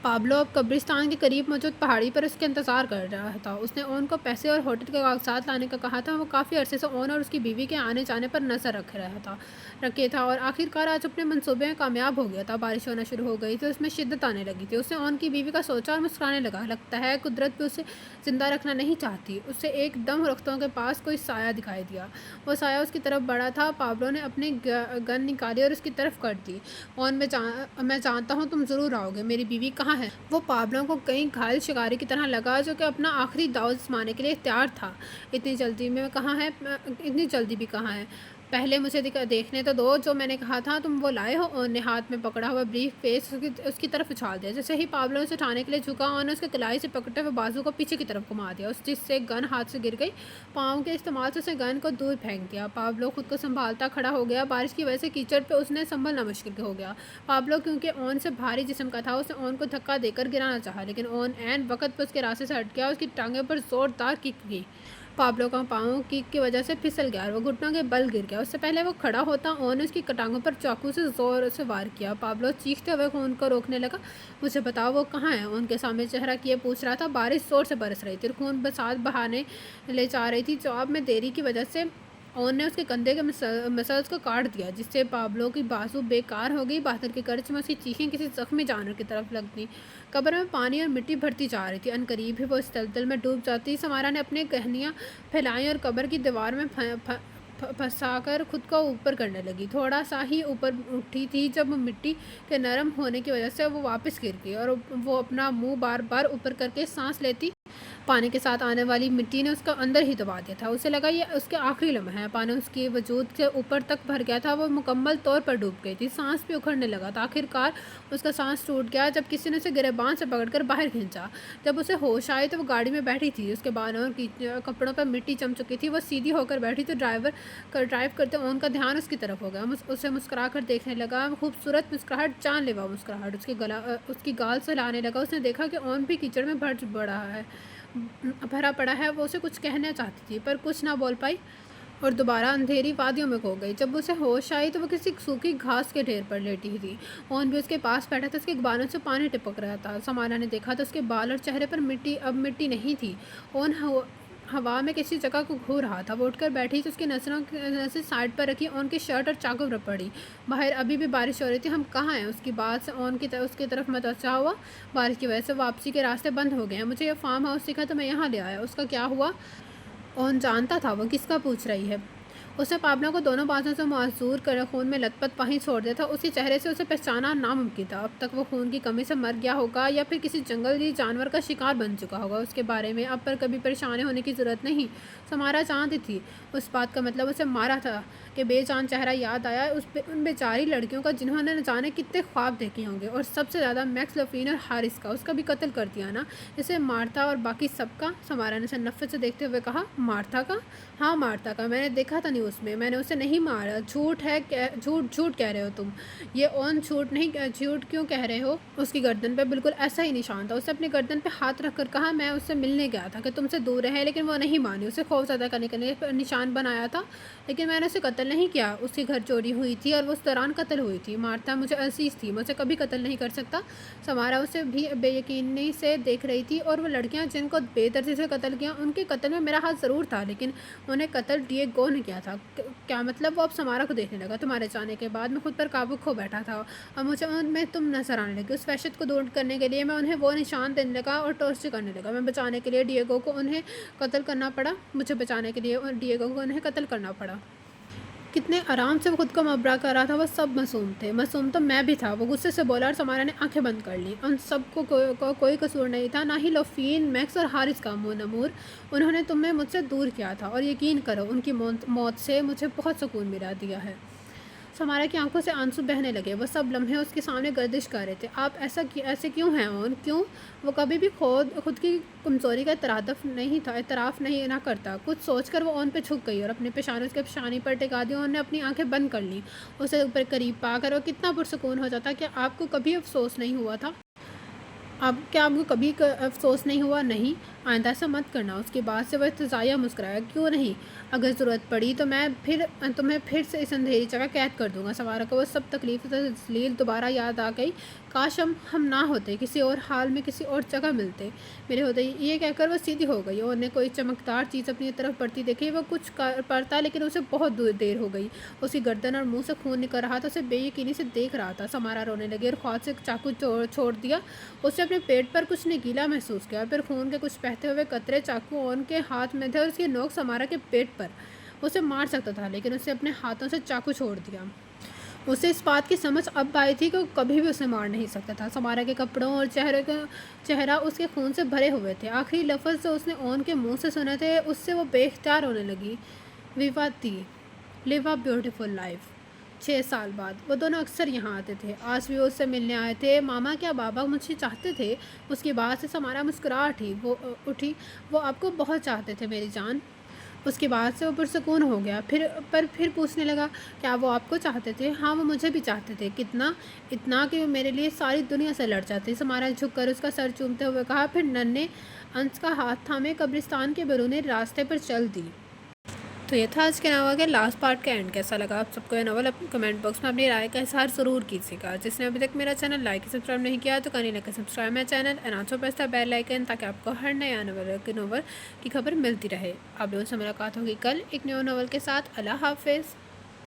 پابلو اب قبرستان کے قریب موجود پہاڑی پر اس کے انتظار کر رہا تھا۔ اس نے اون کو پیسے اور ہوٹل کے کاغذات لانے کا کہا تھا۔ وہ کافی عرصے سے اون اور اس کی بیوی کے آنے جانے پر نظر رکھے تھا اور آخرکار آج اپنے منصوبے میں کامیاب ہو گیا تھا۔ بارش ہونا شروع ہو گئی تھی، اس میں شدت آنے لگی تھی۔ اس نے اون کی بیوی کا سوچا اور مسکرانے لگا۔ لگتا ہے قدرت بھی اسے زندہ رکھنا نہیں چاہتی۔ اسے ایک دم درختوں کے پاس کوئی سایہ دکھائی دیا۔ وہ سایہ اس کی طرف بڑھا تھا۔ پابلو نے اپنی گن نکالی اور اس کی طرف کر دی۔ اون، میں جانتا ہوں تم ضرور آؤ گے، میری بیوی کہاں ہے؟ وہ پابلو کو کئی گھائل شکاری کی طرح لگا جو کہ اپنا آخری داؤ آزمانے کے لیے تیار تھا۔ اتنی جلدی بھی کہاں ہے؟ پہلے مجھے دیکھنے تو دو جو میں نے کہا تھا تم وہ لائے ہو۔ اون نے ہاتھ میں پکڑا ہوا بریف کیس اس کی طرف اچھال دیا۔ جیسے ہی پابلو اسے اٹھانے کے لیے جھکا، اون نے اس کے کلائی سے پکڑتے ہوئے بازو کو پیچھے کی طرف گھما دیا، جس سے گن ہاتھ سے گر گئی۔ پاؤں کے استعمال سے اس نے گن کو دور پھینک دیا۔ پابلو خود کو سنبھالتا کھڑا ہو گیا۔ بارش کی وجہ سے کیچڑ پہ اس نے سنبھلنا مشکل ہو گیا۔ پابلو کیونکہ اون سے بھاری جسم کا تھا، اس نے اون کو دھکا دے کر گرانا چاہا، لیکن اون عین وقت پر اس کے راستے سے ہٹ گیا۔ اس کی ٹانگوں پر زوردار کک کی۔ پابلو کا پاؤں کک کی وجہ سے پھسل گیا اور وہ گھٹنوں کے بل گر گیا۔ اس سے پہلے وہ کھڑا ہوتا، اون نے اس کی ٹانگوں پر چاقو سے زور سے وار کیا۔ پابلو چیختے ہوئے خون کو روکنے لگا۔ مجھے بتاؤ وہ کہاں ہے؟ اون کے سامنے چہرہ کیے پوچھ رہا تھا۔ بارش زور سے برس رہی تھی اور خون بساط بہانے لے جا رہی تھی۔ جواب میں دیری کی وجہ سے اون نے اس کے کندھے کے مسلز کو کاٹ دیا، جس سے پابلو کی بازو بیکار ہو گئی۔ بہادر کے کرچ میں اس کی چیخیں کسی زخمی جانور کی طرف لگ گئیں۔ قبر میں پانی اور مٹی بھرتی جا رہی تھی۔ عنقریب ہی وہ اس دلدل میں ڈوب جاتی۔ سمارا نے اپنے گہنیاں پھیلائیں اور قبر کی دیوار میں پھنسا کر خود کو اوپر کرنے لگی۔ تھوڑا سا ہی اوپر اٹھی تھی جب مٹی کے نرم ہونے کی وجہ سے وہ واپس گر گئی اور وہ اپنا منہ بار بار اوپر کر کے سانس لیتی پانی کے ساتھ آنے والی مٹی نے اس کا اندر ہی دبا دیا تھا. اسے لگا یہ اس کے آخری لمحے ہیں. پانی اس کے وجود کے اوپر تک بھر گیا تھا. وہ مکمل طور پر ڈوب گئی تھی. سانس بھی اکھڑنے لگا تھا. آخر کار اس کا سانس ٹوٹ گیا جب کسی نے اسے گریبان سے پکڑ کر باہر کھینچا. جب اسے ہوش آئی تو وہ گاڑی میں بیٹھی تھی. اس کے بالوں اور کپڑوں پر مٹی جم چکی تھی. وہ سیدھی ہو کر بیٹھی تو ڈرائیو کرتے اون کا دھیان اس کی طرف ہو گیا. اسے مسکرا کر دیکھنے لگا. خوبصورت مسکراہٹ، جان لیوا مسکراہٹ. اس کی گال سے لانے لگا. اس نے دیکھا کہ اون بھی کیچڑ میں بھرا پڑا ہے. وہ اسے کچھ کہنا چاہتی تھی پر کچھ نہ بول پائی اور دوبارہ اندھیری وادیوں میں کھو گئی. جب اسے ہوش آئی تو وہ کسی سوکھی گھاس کے ڈھیر پر لیٹی تھی. اون بھی اس کے پاس بیٹھا تھا. اس کے بالوں سے پانی ٹپک رہا تھا. سمارا نے دیکھا تو اس کے بال اور چہرے پر مٹی نہیں تھی. اون ہوا میں کسی جگہ کو گھو رہا تھا. وہ اٹھ کر بیٹھی تو اس کی نظریں سائڈ پر رکھی. اون کی شرٹ اور چاقو پر پڑی. باہر ابھی بھی بارش ہو رہی تھی. ہم کہاں ہیں؟ اس کی بات سے اون اس کی طرف متوجہ ہوا. بارش کی وجہ سے واپسی کے راستے بند ہو گئے ہیں. مجھے یہ فارم ہاؤس دکھا تو میں یہاں لے آیا. اس کا کیا ہوا؟ اون جانتا تھا وہ کس کا پوچھ رہی ہے. اس نے پابلو کو دونوں بازوں سے معذور کر خون میں لت پت وہیں چھوڑ دیا تھا. اسی چہرے سے اسے پہچانا ناممکن تھا. اب تک وہ خون کی کمی سے مر گیا ہوگا یا پھر کسی جنگلی جانور کا شکار بن چکا ہوگا. اس کے بارے میں اب پر کبھی پریشان ہونے کی ضرورت نہیں. سمارا جانتی تھی اس بات کا مطلب اسے مارا تھا کہ بے جان چہرہ یاد آیا ان بیچاری لڑکیوں کا جنہوں نے نہ جانے کتنے خواب دیکھے ہوں گے. اور سب سے زیادہ میکس لفین اور حارث کا. اس کا بھی قتل کر دیا نا اسے مارتا اور باقی سب کا. سمارا نے اسے نفرت سے دیکھتے ہوئے کہا. مارتا کا؟ ہاں مارتا کا. میں نے دیکھا تھا نیوز میں. میں نے اسے نہیں مارا. جھوٹ کہہ رہے ہو تم. یہ اون جھوٹ کیوں کہہ رہے ہو؟ اس کی گردن پہ بالکل ایسا ہی نشان تھا. اسے اپنی گردن پہ ہاتھ رکھ کر کہا. میں اس سے ملنے گیا تھا کہ تم سے دور رہے لیکن وہ نہیں مانی. اسے خوف زدہ کرنے کے لیے نشان بنایا تھا لیکن میں نے اسے قتل نہیں کیا. اس کی گھر چوری ہوئی تھی اور وہ اس دوران قتل ہوئی تھی. مارتا مجھے عزیز تھی. میں اسے کبھی قتل نہیں کر سکتا. سمارا اسے بھی بے یقینی سے دیکھ رہی تھی. اور وہ لڑکیاں جن کو بے دردی سے قتل کیا ان کے قتل میں میرا ہاتھ ضرور تھا لیکن انہیں قتل ڈیگو نے کیا تھا. کیا مطلب؟ وہ اب سمارا کو دیکھنے لگا. تمہارے جانے کے بعد میں خود پر قابو کھو بیٹھا تھا اور مجھے ان میں تم نظر آنے لگے. اس وحشت کو دور کرنے کے لیے میں انہیں وہ نشان دینے لگا اور ٹارچر کرنے لگا. میں بچانے کے لیے ڈیگو کو انہیں قتل کرنا پڑا. مجھے بچانے کے لیے ڈیگو کو انہیں قتل کرنا پڑا. کتنے آرام سے وہ خود کو مبرا کر رہا تھا. وہ سب معصوم تھے. معصوم تو میں بھی تھا. وہ غصے سے بولا اور سمارا نے آنکھیں بند کر لیں. ان سب کو کوئی قصور نہیں تھا. نہ ہی لفین، میکس اور حارث کا. منہ نمور انہوں نے تمہیں مجھ سے دور کیا تھا اور یقین کرو ان کی موت سے مجھے بہت سکون ملا دیا ہے. سمارا کی آنکھوں سے آنسو بہنے لگے. وہ سب لمحے اس کے سامنے گردش کر رہے تھے. آپ ایسے کیوں ہیں اون؟ کیوں؟ وہ کبھی بھی خود کی کمزوری کا اعتراف نہ کرتا. کچھ سوچ کر وہ اون پہ جھک گئی اور اپنے پیشانے اس کے پیشانی پر ٹکا دیا. انہوں نے اپنی آنکھیں بند کر لیں. اسے اوپر قریب پا کر وہ کتنا پرسکون ہو جاتا. کیا آپ کو کبھی افسوس نہیں ہوا تھا؟ کیا آپ کو کبھی افسوس نہیں ہوا؟ نہیں، آئندہ ایسا مت کرنا. اس کی بات سے وہ ارتجاعیہ مسکرایا. کیوں نہیں؟ اگر ضرورت پڑی تو میں تمہیں پھر سے اس اندھیری جگہ قید کر دوں گا. سمارا کو وہ سب تکلیف و تذلیل دوبارہ یاد آ گئی. کاش ہم نہ ہوتے، کسی اور حال میں کسی اور جگہ ملتے میرے ہوتے. یہ کہہ کر وہ سیدھی ہو گئی. اور نے کوئی چمکدار چیز اپنی طرف بڑھتی دیکھی. وہ کچھ پڑتا لیکن اسے بہت دیر ہو گئی. اس کی گردن اور منہ سے خون نکل رہا تھا. اسے بے یقینی سے دیکھ رہا تھا. سمارا رونے لگی اور خود سے چاقو چھوڑ دیا. اس نے اپنے پیٹ پر کچھ گیلا محسوس کیا اور پھر خون کے کچھ بہتے ہوئے قطرے. چاقو اون کے ہاتھ میں تھے اور اس کی نوک سمارا کے پیٹ پر. اسے مار سکتا تھا لیکن اسے اپنے ہاتھوں سے چاقو چھوڑ دیا. اسے اس بات کی سمجھ اب آئی تھی کہ وہ کبھی بھی اسے مار نہیں سکتا تھا. سمارا کے کپڑوں اور چہرہ اس کے خون سے بھرے ہوئے تھے. آخری لفظ جو اس نے اون کے منہ سے سنے تھے اس سے وہ بے اختیار ہونے لگی. ویواتھی، لیو اے بیوٹیفل لائف. 6 سال بعد وہ دونوں اکثر یہاں آتے تھے. آج بھی وہ اس سے ملنے آئے تھے. ماما، کیا بابا مجھے چاہتے تھے؟ اس کی بات سے سمارا مسکرا اٹھی. وہ آپ کو بہت چاہتے تھے میری جان. اس کی بات سے وہ پرسکون ہو گیا. پھر پوچھنے لگا. کیا وہ آپ کو چاہتے تھے؟ ہاں، وہ مجھے بھی چاہتے تھے. کتنا؟ اتنا کہ وہ میرے لیے ساری دنیا سے لڑ جاتے. سمارا جھک کر اس کا سر چومتے ہوئے کہا. پھر ننھے انس کا ہاتھ تھامے قبرستان کے بیرونی راستے پر چل دی. تو یہ تھا آج کے ناول کا لاسٹ پارٹ کا اینڈ. کیسا لگا آپ سب کو یہ ناول؟ کمنٹ باکس میں اپنی رائے کا اظہار ضرور کیجیے گا. جس نے ابھی تک میرا چینل لائک سبسکرائب نہیں کیا تو کریں لائک سبسکرائب میرا channel and also press the bell icon تاکہ آپ کو ہر نیا ناول کی خبر ملتی رہے. آپ لوگوں سے ملاقات ہوگی کل ایک نیو ناول کے ساتھ. اللہ حافظ.